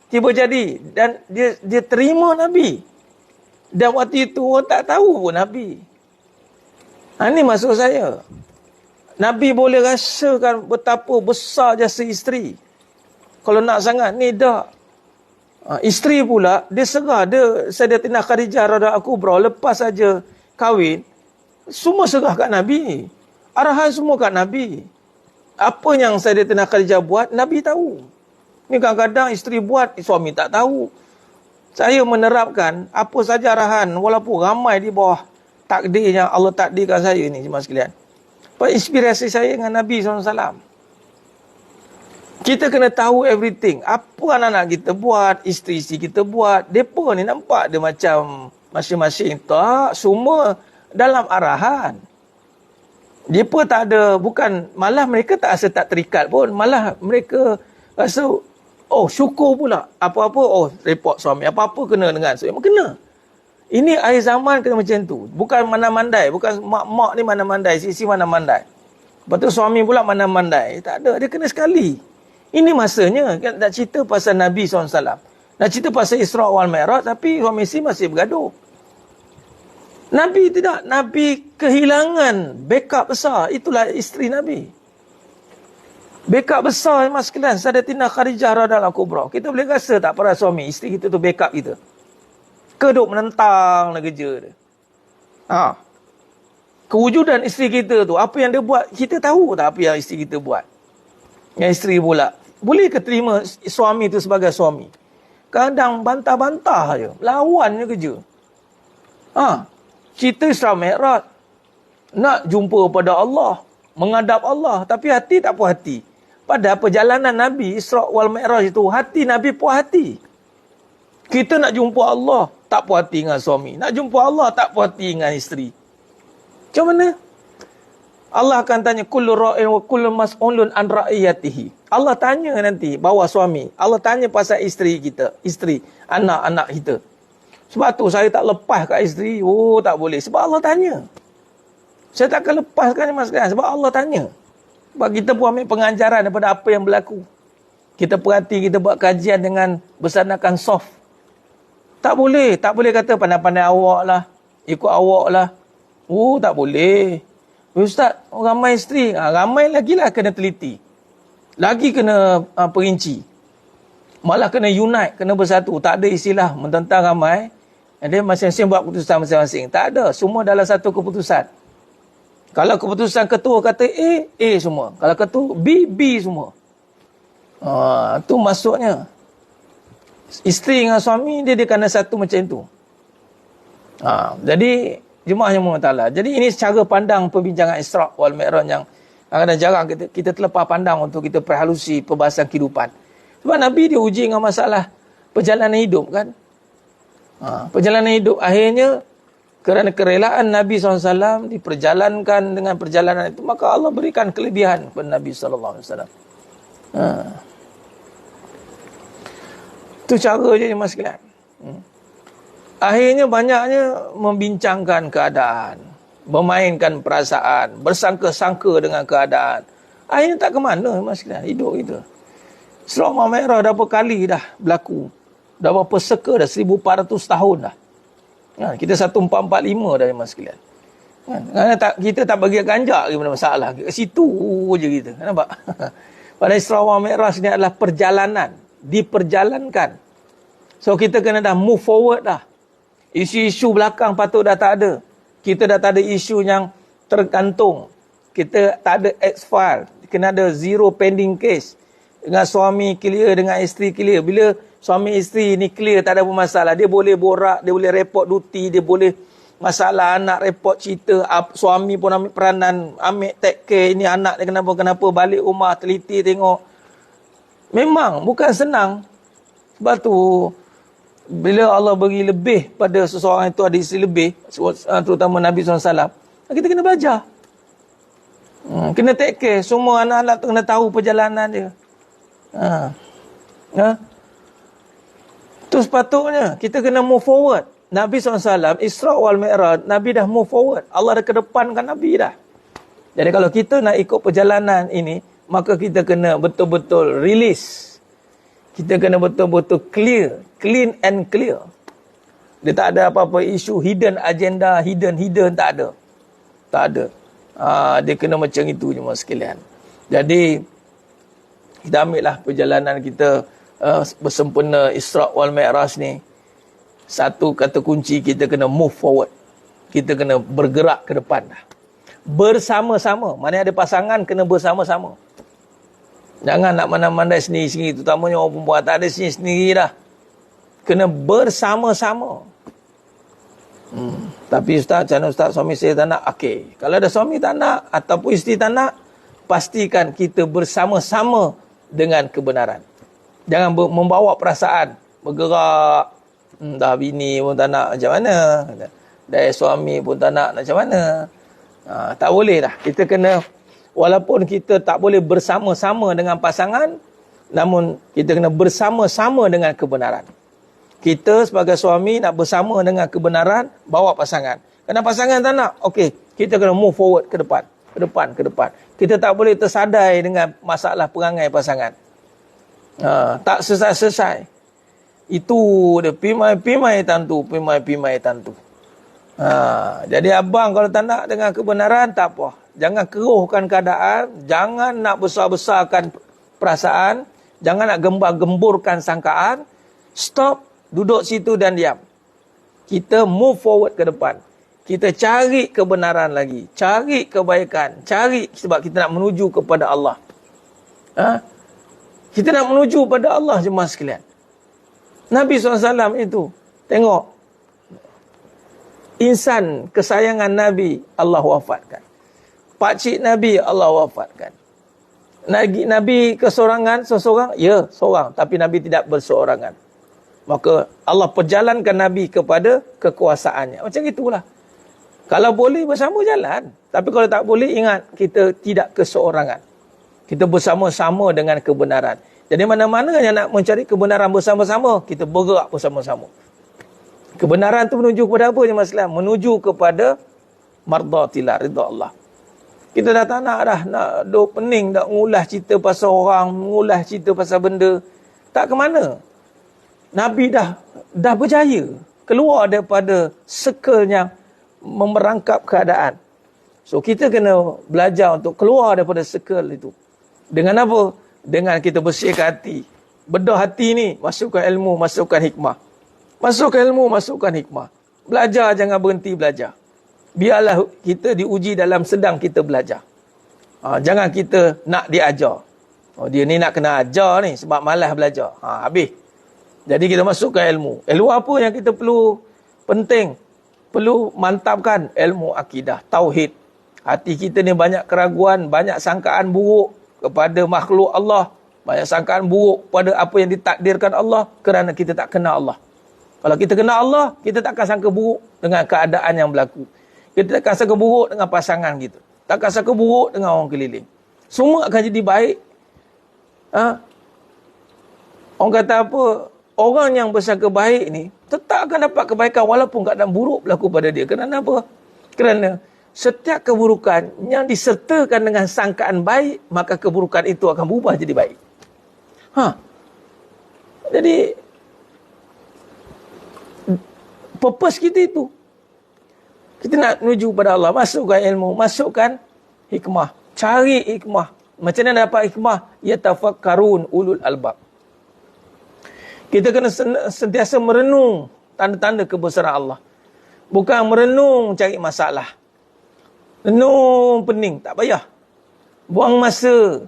Tiba jadi. Dan dia terima Nabi. Dan waktu itu orang tak tahu pun Nabi. Ini maksud saya. Nabi boleh rasakan betapa besar jasa isteri. Kalau nak sangat, ni dah. Isteri pula, dia serah. Dia Sayyidatina Khadijah radhiyallahu kubra. Lepas saja kahwin, semua serah kat Nabi. Arahan semua kat Nabi. Apa yang Sayyidatina Khadijah buat, Nabi tahu. Ni kadang-kadang isteri buat, suami tak tahu. Saya menerapkan apa saja arahan, walaupun ramai di bawah takdir yang Allah takdirkan saya ni, jemaah sekalian. Inspirasi saya dengan Nabi SAW. Kita kena tahu everything. Apa anak-anak kita buat, isteri-isteri kita buat. Mereka ni nampak dia macam masing-masing. Tak, semua dalam arahan. Mereka tak ada, bukan, malah mereka tak rasa tak terikat pun. Malah mereka rasa, syukur pula. Apa-apa, report suami. Apa-apa kena dengan suami. Kena. Ini akhir zaman kena macam tu. Bukan mana-mandai. Bukan mak-mak ni mana-mandai. Sisi mana-mandai. Lepas tu suami pula mana-mandai. Tak ada. Dia kena sekali. Ini masanya. Kan, nak cerita pasal Nabi SAW. Nak cerita pasal Isra wal Mi'raj. Tapi suami isteri masih bergaduh. Nabi tidak. Nabi kehilangan backup besar. Itulah isteri Nabi. Backup besar mas sekalian. Sayyidatina Khadijah radhiyallahu kubra. Kita boleh rasa tak para suami, isteri kita tu backup kita. Keduk menentang kerja dia. Kewujudan isteri kita tu, apa yang dia buat, kita tahu tak apa yang isteri kita buat. Yang isteri pula, boleh ke terima suami tu sebagai suami? Kadang bantah-bantah je, lawan je kerja. Cerita Isra Mi'raj, nak jumpa pada Allah, menghadap Allah, tapi hati tak puas hati. Pada perjalanan Nabi Isra wal Mi'raj itu, hati Nabi puas hati. Kita nak jumpa Allah, tak puas hati dengan suami. Nak jumpa Allah, tak puas hati dengan isteri. Macam mana? Allah akan tanya, kullu ra'in wa kullu mas'ulun an ra'iyatihi. Allah tanya nanti, bawa suami. Allah tanya pasal isteri kita, isteri, anak-anak kita. Sebab tu saya tak lepas kat isteri. Oh, tak boleh. Sebab Allah tanya. Saya takkan lepaskan mas sekalian. Sebab Allah tanya. Sebab kita pun ambil pengajaran daripada apa yang berlaku. Kita perhati, kita buat kajian dengan bersandarkan soft. Tak boleh. Tak boleh kata pandai-pandai awak lah. Ikut awak lah. Oh, tak boleh. Ustaz, ramai isteri. Ramai lagi lah kena teliti. Lagi kena perinci. Malah kena unite, kena bersatu. Tak ada istilah mententang ramai. Dia masing-masing buat keputusan masing-masing. Tak ada. Semua dalam satu keputusan. Kalau keputusan ketua kata A semua. Kalau ketua B semua. Tu maksudnya. Isteri dengan suami, dia kena satu macam itu. Jadi, jemaah yang Allah. Jadi, ini cara pandang perbincangan Isra' wal Mi'raj yang kadang-kadang jarang kita terlepas pandang untuk kita perhalusi perbahasan kehidupan. Sebab Nabi dia uji dengan masalah perjalanan hidup kan. Perjalanan hidup akhirnya kerana kerelaan Nabi SAW diperjalankan dengan perjalanan itu, maka Allah berikan kelebihan kepada Nabi SAW. Itu cara je mas sekalian. Akhirnya banyaknya membincangkan keadaan, memainkan perasaan, bersangka-sangka dengan keadaan. Akhirnya tak ke mana mas sekalian hidup kita. Isra' wal Mi'raj dah berapa kali dah berlaku. Dah berapa seka dah, 1400 tahun dah. Kita 1445 dah mas sekalian. Kita tak bagi ganjak ke masalah. Ke situ je kita. Nampak? Pada Isra' wal Mi'raj ni adalah perjalanan. Diperjalankan. So kita kena dah move forward dah. Isu-isu belakang patut dah tak ada. Kita dah tak ada isu yang tergantung. Kita tak ada X-file. Kena ada zero pending case. Dengan suami clear, dengan isteri clear. Bila suami isteri ni clear, tak ada apa masalah. Dia boleh borak, dia boleh report duty, dia boleh masalah anak report cerita. Suami pun ambil peranan, ambil take care. Ini anak dia kenapa-kenapa, balik rumah, teliti tengok. Memang bukan senang. Sebab tu, bila Allah beri lebih pada seseorang itu ada isteri lebih, terutama Nabi SAW, kita kena belajar. Kena take care. Semua anak-anak tu kena tahu perjalanan dia. Itu sepatutnya kita kena move forward. Nabi SAW, Isra' wal Mi'raj, Nabi dah move forward. Allah dah kedepankan Nabi dah. Jadi kalau kita nak ikut perjalanan ini, maka kita kena betul-betul release. Kita kena betul-betul clear. Clean and clear. Dia tak ada apa-apa isu hidden agenda, hidden, tak ada. Tak ada. Dia kena macam itu je mas sekalian. Jadi, kita ambil lah perjalanan kita bersempena Isra' wal Mi'raj ni. Satu kata kunci, kita kena move forward. Kita kena bergerak ke depan dah. Bersama-sama. Mana ada pasangan, kena bersama-sama. Jangan nak mandai-mandai sendiri-sendiri. Terutamanya orang perempuan tak ada sendiri-sendiri dah. Kena bersama-sama. Tapi Ustaz, macam mana Ustaz, suami saya tak nak? Okey. Kalau ada suami tak nak, ataupun isteri tak nak, pastikan kita bersama-sama dengan kebenaran. Jangan membawa perasaan. Bergerak. Dah bini pun tak nak macam mana. Dah suami pun tak nak macam mana. Tak boleh dah. Kita kena, walaupun kita tak boleh bersama-sama dengan pasangan, namun kita kena bersama-sama dengan kebenaran. Kita sebagai suami nak bersama dengan kebenaran, bawa pasangan. Kerana pasangan tak nak, okey, kita kena move forward ke depan. Ke depan. Kita tak boleh tersadai dengan masalah perangai pasangan. Tak selesai-selesai. Itu dia pimai-pimai tantu. Jadi abang kalau tak nak dengan kebenaran, tak apa. Jangan keruhkan keadaan. Jangan nak besar-besarkan perasaan. Jangan nak gembar-gemburkan sangkaan. Stop, duduk situ dan diam. Kita move forward ke depan. Kita cari kebenaran lagi. Cari kebaikan. Cari sebab kita nak menuju kepada Allah. Kita nak menuju pada Allah jemaah sekalian. Nabi SAW itu, tengok. Insan kesayangan Nabi, Allah wafatkan. Pakcik Nabi, Allah wafatkan. Nabi kesorangan, seseorang? Ya, seorang. Tapi Nabi tidak berseorangan. Maka Allah perjalankan Nabi kepada kekuasaannya. Macam itulah. Kalau boleh bersama jalan. Tapi kalau tak boleh, ingat, kita tidak keseorangan. Kita bersama-sama dengan kebenaran. Jadi mana-mana yang nak mencari kebenaran bersama-sama, kita bergerak bersama-sama. Kebenaran tu menuju kepada apa jemaah Islam? Menuju kepada mardatillah, ridha Allah. Kita dah tak nak dah, nak duk pening, nak ngulas cerita pasal orang, ngulas cerita pasal benda. Tak ke mana. Nabi dah berjaya keluar daripada circle yang memerangkap keadaan. So kita kena belajar untuk keluar daripada circle itu. Dengan apa? Dengan kita bersihkan hati. Bedah hati ni, masukkan ilmu, masukkan hikmah. Masukkan ilmu, masukkan hikmah. Belajar, jangan berhenti belajar. Biarlah kita diuji dalam sedang kita belajar. Jangan kita nak diajar. Dia ni nak kena ajar ni sebab malas belajar. Habis. Jadi kita masukkan ilmu. Ilmu apa yang kita perlu penting? Perlu mantapkan ilmu akidah, tauhid. Hati kita ni banyak keraguan, banyak sangkaan buruk kepada makhluk Allah. Banyak sangkaan buruk pada apa yang ditakdirkan Allah kerana kita tak kenal Allah. Kalau kita kenal Allah, kita takkan sangka buruk dengan keadaan yang berlaku. Kita takkan sangka buruk dengan pasangan kita. Takkan sangka buruk dengan orang keliling. Semua akan jadi baik. Orang kata apa? Orang yang bersangka baik ni tetap akan dapat kebaikan walaupun keadaan buruk berlaku pada dia. Kerana apa? Kerana setiap keburukan yang disertakan dengan sangkaan baik, maka keburukan itu akan berubah jadi baik. Jadi purpose kita itu. Kita nak menuju pada Allah. Masukkan ilmu. Masukkan hikmah. Cari hikmah. Macam mana dapat hikmah? Yatafakkarun ulul albab. Kita kena sentiasa merenung tanda-tanda kebesaran Allah. Bukan merenung cari masalah. Renung pening. Tak payah. Buang masa.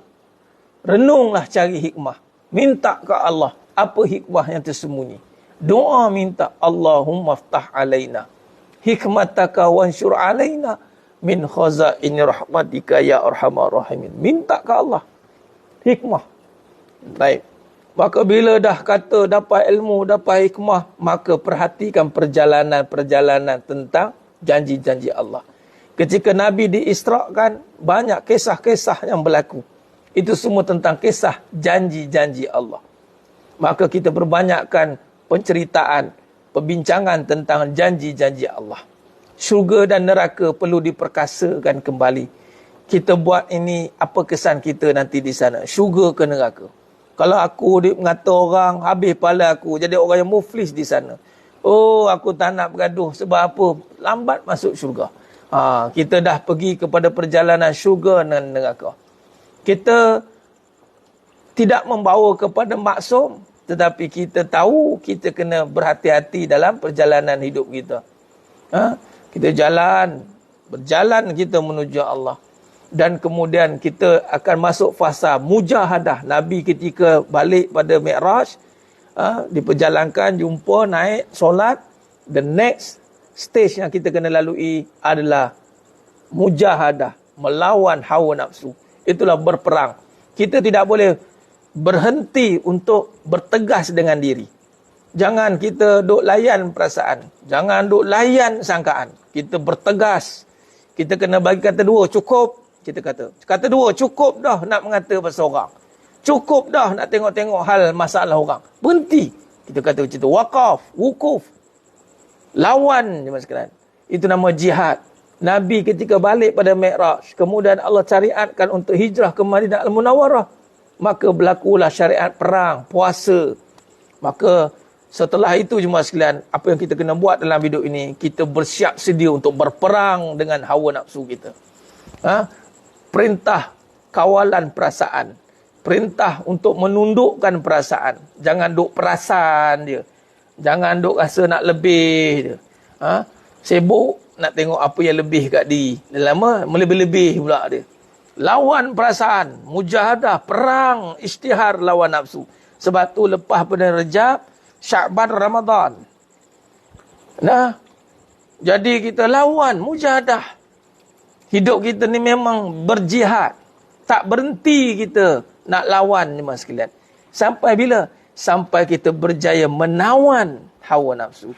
Renunglah cari hikmah. Minta ke Allah. Apa hikmah yang tersembunyi. Doa minta. Allahumma ftah alaina hikmataka wansyur alaina min khazaini rahmatika ya arhamar rahimin. Minta ke Allah hikmah. Baik. Maka bila dah kata dapat ilmu, dapat hikmah, maka perhatikan perjalanan-perjalanan tentang janji-janji Allah. Ketika Nabi diisrakan, banyak kisah-kisah yang berlaku. Itu semua tentang kisah janji-janji Allah. Maka kita perbanyakkan penceritaan, perbincangan tentang janji-janji Allah. Syurga dan neraka perlu diperkasakan kembali. Kita buat ini, apa kesan kita nanti di sana? Syurga ke neraka? Kalau aku mengata orang, habis pala aku, jadi orang yang muflis di sana. Oh, aku tak nak bergaduh. Sebab apa? Lambat masuk syurga. Kita dah pergi kepada perjalanan syurga dan neraka. Kita tidak membawa kepada maksum, tetapi kita tahu kita kena berhati-hati dalam perjalanan hidup kita. Kita berjalan kita menuju Allah. Dan kemudian kita akan masuk fasa mujahadah. Nabi ketika balik pada Mi'raj, diperjalankan, jumpa, naik, solat. The next stage yang kita kena lalui adalah mujahadah, melawan hawa nafsu. Itulah berperang. Kita tidak boleh berhenti untuk bertegas dengan diri. Jangan kita duk layan perasaan. Jangan duk layan sangkaan. Kita bertegas. Kita kena bagi kata dua, cukup. Kita kata dua, cukup dah nak mengata pasal orang. Cukup dah nak tengok-tengok hal masalah orang. Berhenti. Kita kata macam tu. Waqaf, wukuf. Lawan, jemaah sekalian. Itu nama jihad. Nabi ketika balik pada Mi'raj, kemudian Allah syariatkan untuk hijrah ke Madinah Al-Munawwarah. Maka berlakulah syariat perang, puasa. Maka setelah itu jemaah sekalian, apa yang kita kena buat dalam hidup ini, kita bersiap sedia untuk berperang dengan hawa nafsu kita. Perintah kawalan perasaan. Perintah untuk menundukkan perasaan. Jangan duk perasan dia. Jangan duk rasa nak lebih dia. Sibuk nak tengok apa yang lebih kat diri. Lama melebih-lebih pula dia. Lawan perasaan, mujahadah, perang, isytihar lawan nafsu. Sebab tu lepas pada Rejab, Sya'ban, Ramadan. Jadi kita lawan, mujahadah. Hidup kita ni memang berjihad. Tak berhenti kita nak lawan jemaah sekalian. Sampai bila? Sampai kita berjaya menawan hawa nafsu.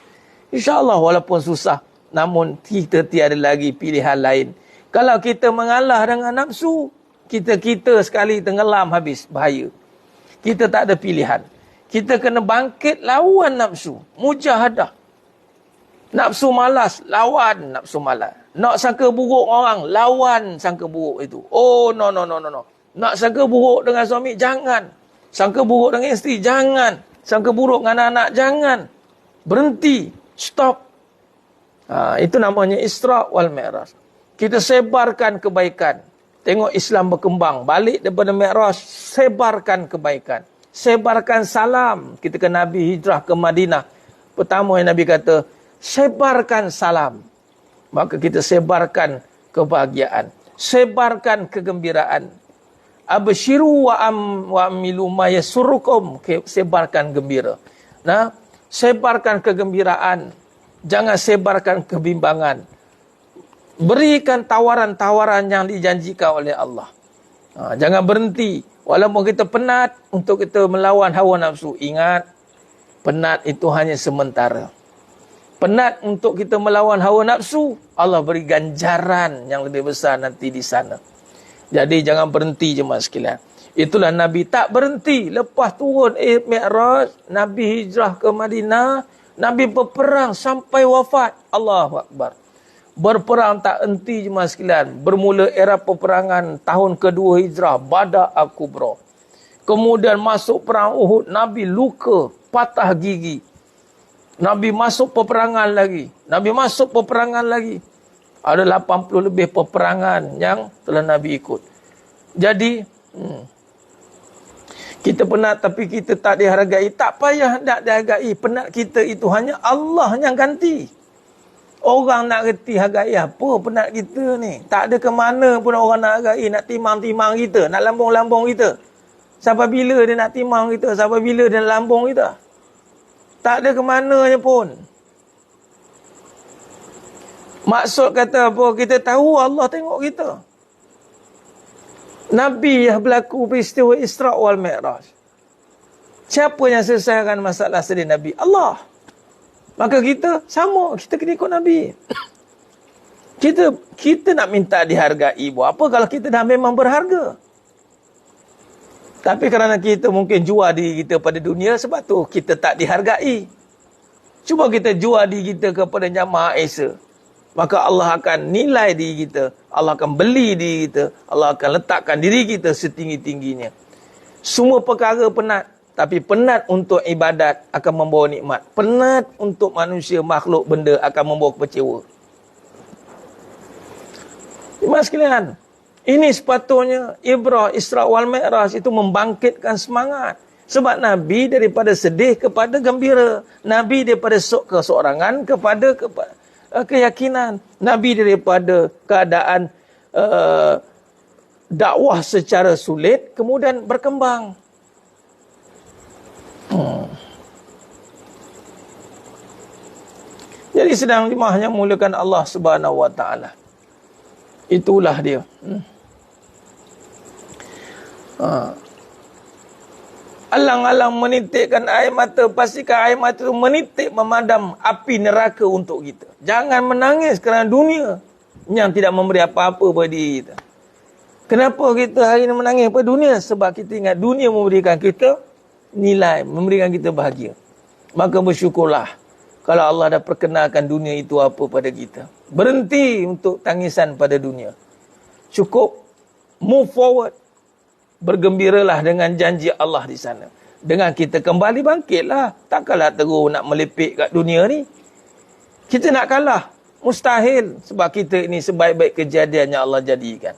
InsyaAllah walaupun susah, namun kita tiada lagi pilihan lain. Kalau kita mengalah dengan nafsu, kita sekali tenggelam habis, bahaya. Kita tak ada pilihan. Kita kena bangkit lawan nafsu, mujahadah. Nafsu malas, lawan nafsu malas. Nak sangka buruk orang, lawan sangka buruk itu. Oh, no. Nak sangka buruk dengan suami, jangan. Sangka buruk dengan isteri, jangan. Sangka buruk dengan anak, jangan. Berhenti, stop. Itu namanya Isra wal Mi'raj. Kita sebarkan kebaikan. Tengok Islam berkembang. Balik daripada Mi'raj, sebarkan kebaikan. Sebarkan salam. Kita ke Nabi hijrah ke Madinah. Pertama yang Nabi kata, sebarkan salam. Maka kita sebarkan kebahagiaan. Sebarkan kegembiraan. Abshiru wa amilu ma yasurrukum. Sebarkan gembira. Nah, sebarkan kegembiraan. Jangan sebarkan kebimbangan. Berikan tawaran-tawaran yang dijanjikan oleh Allah. Jangan berhenti. Walaupun kita penat untuk kita melawan hawa nafsu. Ingat, penat itu hanya sementara. Penat untuk kita melawan hawa nafsu, Allah beri ganjaran yang lebih besar nanti di sana. Jadi jangan berhenti jemaah sekalian. Itulah Nabi tak berhenti. Lepas turun Mi'raj, Nabi hijrah ke Madinah, Nabi berperang sampai wafat. Allahu Akbar. Berperang tak henti jemaah sekalian. Bermula era peperangan tahun kedua hijrah, Badar Al-Kubra. Kemudian masuk perang Uhud, Nabi luka, patah gigi. Nabi masuk peperangan lagi. Ada 80 lebih peperangan yang telah Nabi ikut. Jadi, kita penat tapi kita tak dihargai. Tak payah nak dihargai. Penat kita itu hanya Allah yang ganti. Orang nak reti hargai apa penat kita ni. Tak ada ke mana pun orang nak hargai. Nak timang-timang kita. Nak lambung-lambung kita. Sampai bila dia nak timang kita? Sampai bila dia nak lambung kita? Tak ada ke mananya pun. Maksud kata apa? Kita tahu Allah tengok kita. Nabi yang berlaku peristiwa Isra wal Mi'raj. Siapa yang selesaikan masalah sedih Nabi? Allah. Maka kita sama. Kita kena ikut Nabi. Kita nak minta dihargai. Buat apa kalau kita dah memang berharga? Tapi kerana kita mungkin jual diri kita pada dunia, sebab tu kita tak dihargai. Cuba kita jual diri kita kepada Yang Maha Esa. Maka Allah akan nilai diri kita. Allah akan beli diri kita. Allah akan letakkan diri kita setinggi-tingginya. Semua perkara penat. Tapi penat untuk ibadat akan membawa nikmat. Penat untuk manusia, makhluk, benda akan membawa kecewa. Jemaah sekalian, ini sepatutnya ibrah Isra wal Mi'raj itu membangkitkan semangat. Sebab Nabi daripada sedih kepada gembira. Nabi daripada keseorangan kepada keyakinan. Nabi daripada keadaan dakwah secara sulit kemudian berkembang. Jadi sedang dimahnya mulakan Allah Subhanahu wa taala. Itulah dia. Alang-alang menitikkan air mata, pastikan air mata itu menitik memadam api neraka untuk kita. Jangan menangis kerana dunia yang tidak memberi apa-apa pada diri kita. Kenapa kita hari ini menangis pada dunia? Sebab kita ingat dunia memberikan kita nilai, memberikan kita bahagia. Maka bersyukurlah kalau Allah dah perkenalkan dunia itu apa pada kita. Berhenti untuk tangisan pada dunia. Cukup move forward. Bergembiralah dengan janji Allah di sana. Dengan kita kembali bangkitlah. Takkanlah terus nak melepek kat dunia ni. Kita nak kalah. Mustahil. Sebab kita ini sebaik-baik kejadian yang Allah jadikan.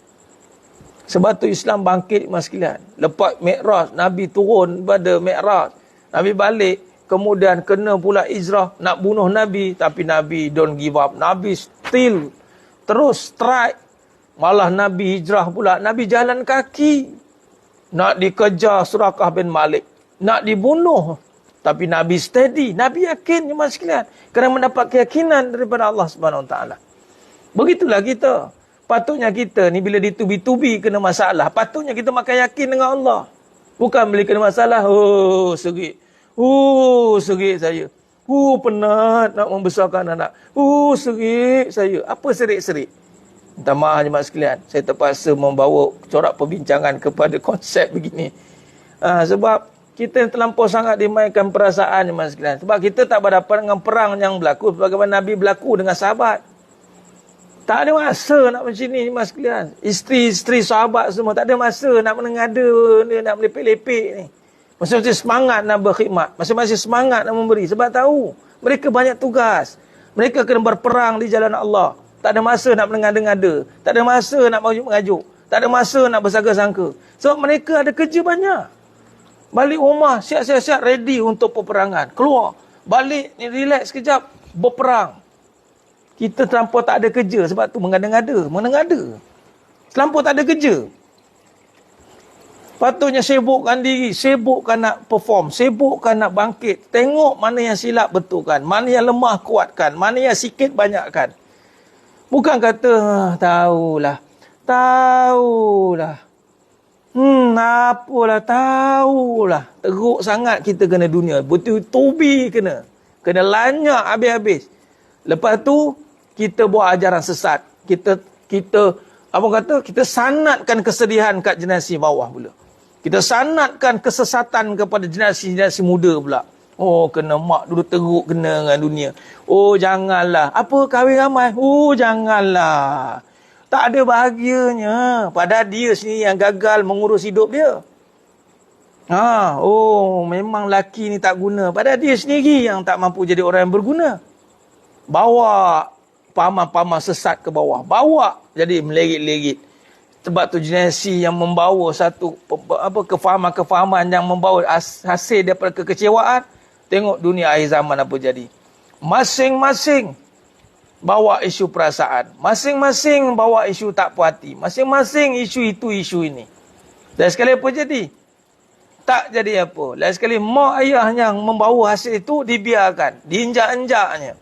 Sebab tu Islam bangkit mas sekalian. Lepas Mi'raj, Nabi turun pada Mi'raj. Nabi balik. Kemudian kena pula hijrah. Nak bunuh Nabi. Tapi Nabi don't give up. Nabi still terus strike. Malah Nabi hijrah pula. Nabi jalan kaki. Nak dikejar Surakah bin Malik. Nak dibunuh. Tapi Nabi steady. Nabi yakin jemaah sekalian. Kerana mendapat keyakinan daripada Allah SWT. Begitulah kita. Patutnya kita ni bila ditubi-tubi kena masalah. Patutnya kita makan yakin dengan Allah. Bukan bila kena masalah. Oh, serik. Serik saya. Penat nak membesarkan anak. Serik saya. Apa serik-serik? Minta maaf jemaah sekalian. Saya terpaksa membawa corak perbincangan kepada konsep begini. Sebab Kita terlampau sangat dimainkan perasaan jemaah sekalian. Sebab kita tak berhadapan dengan perang yang berlaku bagaimana Nabi berlaku dengan sahabat. Tak ada masa nak macam ni jemaah sekalian. Isteri-isteri sahabat semua tak ada masa nak menengada, nak melepek-lepek ni. Masing-masing semangat nak berkhidmat, masing-masing semangat nak memberi sebab tahu mereka banyak tugas. Mereka kena berperang di jalan Allah. Tak ada masa nak mengada-ngada, tak ada masa nak mengajuk, tak ada masa nak bersangka-sangka. Sebab mereka ada kerja banyak. Balik rumah, siap-siap ready untuk peperangan. Keluar, balik, relax sekejap, berperang. Kita terlampau tak ada kerja, sebab tu mengada-ngada. Terlampau tak ada kerja. Patutnya sibukkan diri, sibukkan nak perform, sibukkan nak bangkit. Tengok mana yang silap betulkan, mana yang lemah kuatkan, mana yang sikit banyakkan. Bukan kata, tahulah. Apalah, tahulah. Teruk sangat kita kena dunia. Betul-betul kena. Kena lanyak habis-habis. Lepas tu, kita buat ajaran sesat. Kita sanatkan kesedihan kat generasi bawah pula. Kita sanatkan kesesatan kepada generasi muda pula. Oh, kena mak dulu teruk kena dengan dunia. Oh, janganlah. Apa kahwin ramai? Oh, janganlah. Tak ada bahagianya. Padahal dia sendiri yang gagal mengurus hidup dia. Memang laki ni tak guna. Padahal dia sendiri yang tak mampu jadi orang yang berguna. Bawa pahaman-pahaman sesat ke bawah. Bawa jadi melerit-lerit. Sebab tu generasi yang membawa satu kefahaman-kefahaman yang membawa hasil daripada kekecewaan. Tengok dunia akhir zaman apa jadi. Masing-masing bawa isu perasaan. Masing-masing bawa isu tak puas hati. Masing-masing isu itu, isu ini. Dan sekali apa jadi? Tak jadi apa. Lain sekali mak ayah yang membawa hasil itu dibiarkan. Diinjak-injaknya.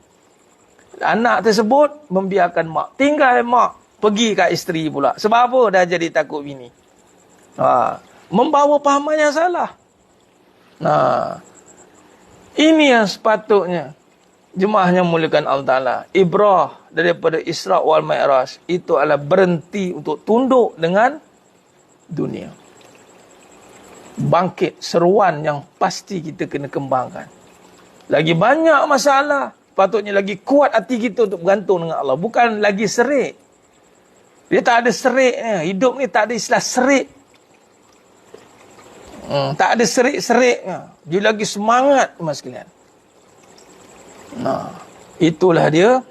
Anak tersebut membiarkan mak. Tinggal mak. Pergi kat isteri pula. Sebab apa? Dah jadi takut bini. Membawa pahaman yang salah. Ini yang sepatutnya jemaahnya mulakan Allah Ta'ala. Ibrah daripada Isra' wal Mi'raj itu adalah berhenti untuk tunduk dengan dunia. Bangkit seruan yang pasti kita kena kembangkan. Lagi banyak masalah, patutnya lagi kuat hati kita untuk bergantung dengan Allah. Bukan lagi serik. Dia tak ada seriknya. Hidup ni tak ada istilah serik. Tak ada serik-seriknya. Dia lagi semangat, mas sekalian. Itulah dia.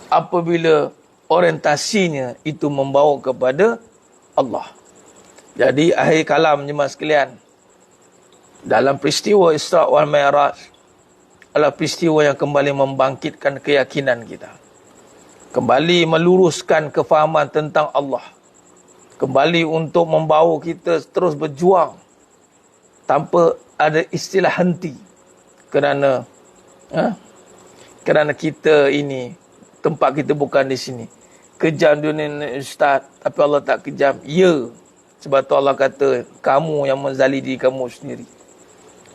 Apabila orientasinya itu membawa kepada Allah. Jadi akhir kalam jemaah sekalian, dalam peristiwa Isra' wal Mi'raj adalah peristiwa yang kembali membangkitkan keyakinan kita. Kembali meluruskan kefahaman tentang Allah. Kembali untuk membawa kita terus berjuang tanpa ada istilah henti. Kerana kita ini, tempat kita bukan di sini. Kejam dunia ni Ustaz, tapi Allah tak kejam. Ya, sebab tu Allah kata, kamu yang menzali diri kamu sendiri.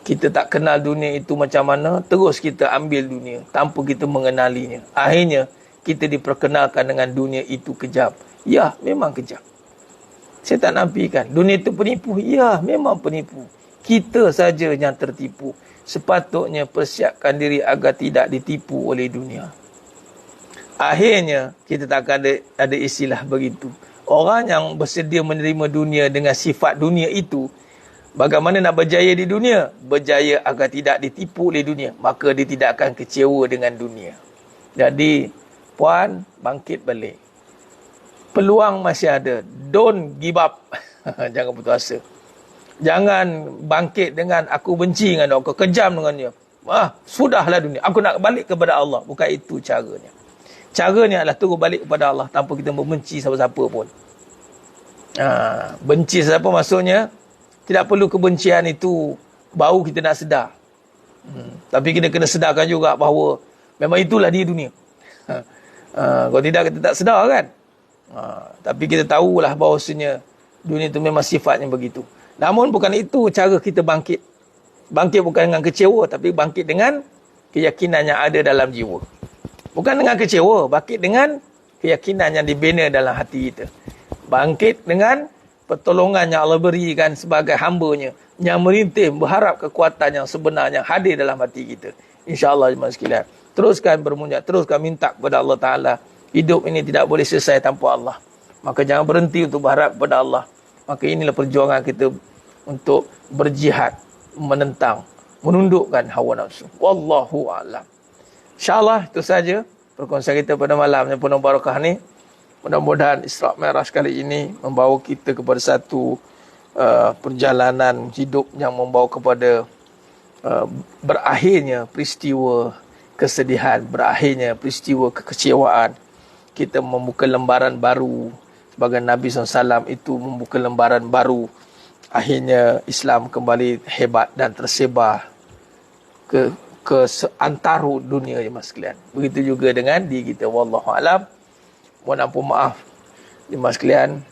Kita tak kenal dunia itu macam mana, terus kita ambil dunia tanpa kita mengenalinya. Akhirnya, kita diperkenalkan dengan dunia itu kejam. Ya, memang kejam. Saya tak nafikan. Dunia itu penipu. Ya, memang penipu. Kita saja yang tertipu. Sepatutnya persiapkan diri agar tidak ditipu oleh dunia. Akhirnya, kita tak akan ada istilah begitu. Orang yang bersedia menerima dunia dengan sifat dunia itu, bagaimana nak berjaya di dunia? Berjaya agar tidak ditipu oleh dunia. Maka dia tidak akan kecewa dengan dunia. Jadi, puan, bangkit balik. Peluang masih ada. Don't give up. Jangan putus asa. Jangan bangkit dengan aku benci dengan dia, aku kejam dengan dia. Sudahlah dunia. Aku nak balik kepada Allah. Bukan itu caranya. Caranya adalah terus balik kepada Allah tanpa kita membenci siapa-siapa pun. Benci siapa maksudnya? Tidak perlu kebencian itu baru kita nak sedar. Tapi kita kena sedarkan juga bahawa memang itulah dia dunia. Kalau tidak, kita tak sedar kan? Tapi kita tahulah bahawasanya dunia itu memang sifatnya begitu. Namun bukan itu cara kita bangkit. Bangkit bukan dengan kecewa, tapi bangkit dengan keyakinan yang ada dalam jiwa. Bukan dengan kecewa, bangkit dengan keyakinan yang dibina dalam hati kita. Bangkit dengan pertolongan yang Allah berikan sebagai hamba-Nya yang merintih berharap kekuatan yang sebenar yang hadir dalam hati kita. InsyaAllah jemaah sekalian. Teruskan bermunajat, teruskan minta kepada Allah Ta'ala. Hidup ini tidak boleh selesai tanpa Allah. Maka jangan berhenti untuk berharap kepada Allah. Maka inilah perjuangan kita untuk berjihad, menentang, menundukkan hawa nafsu. Wallahu a'lam. InsyaAllah itu saja perkongsian kita pada malam yang penuh barakah ni. Mudah-mudahan Isra' Mi'raj kali ini membawa kita kepada satu perjalanan hidup yang membawa kepada berakhirnya peristiwa kesedihan, berakhirnya peristiwa kekecewaan. Kita membuka lembaran baru. Sebagai Nabi SAW itu membuka lembaran baru. Akhirnya Islam kembali hebat dan tersebar ke seantara dunia jemaah sekalian. Begitu juga dengan diri kita. Wallahu a'lam. Mohon ampun maaf jemaah sekalian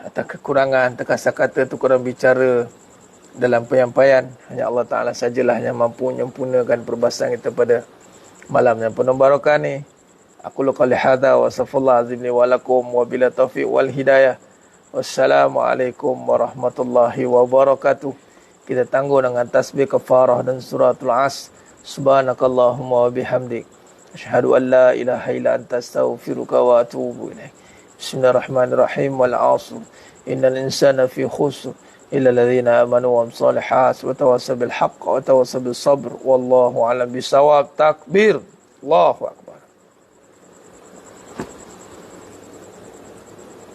atas kekurangan, terkasar kata, tukuran bicara dalam penyampaian. Hanya Allah Ta'ala sajalah yang mampu menyempurnakan perbahasan kita pada malam yang penuh barakah ni. Aku qali hadza wa astaghfirullah azim li wa lakum wa bila taufiq wal hidayah. Wassalamualaikum warahmatullahi wabarakatuh. Kita tangguh dengan tasbih kafarah dan suratul As. Subhanakallahumma wa bihamdik, asyhadu an la ilaha illa anta astaghfiruka wa atubu ilaik. Bismillahirrahmanirrahim. Wal 'ashr innal insana fi khusr illa alladhina amanu wa amilus solihat wa tawassaw bil haqq wa tawassaw bis sabr. Wallahu a'lam bisawab. Takbir. Allahu akbar.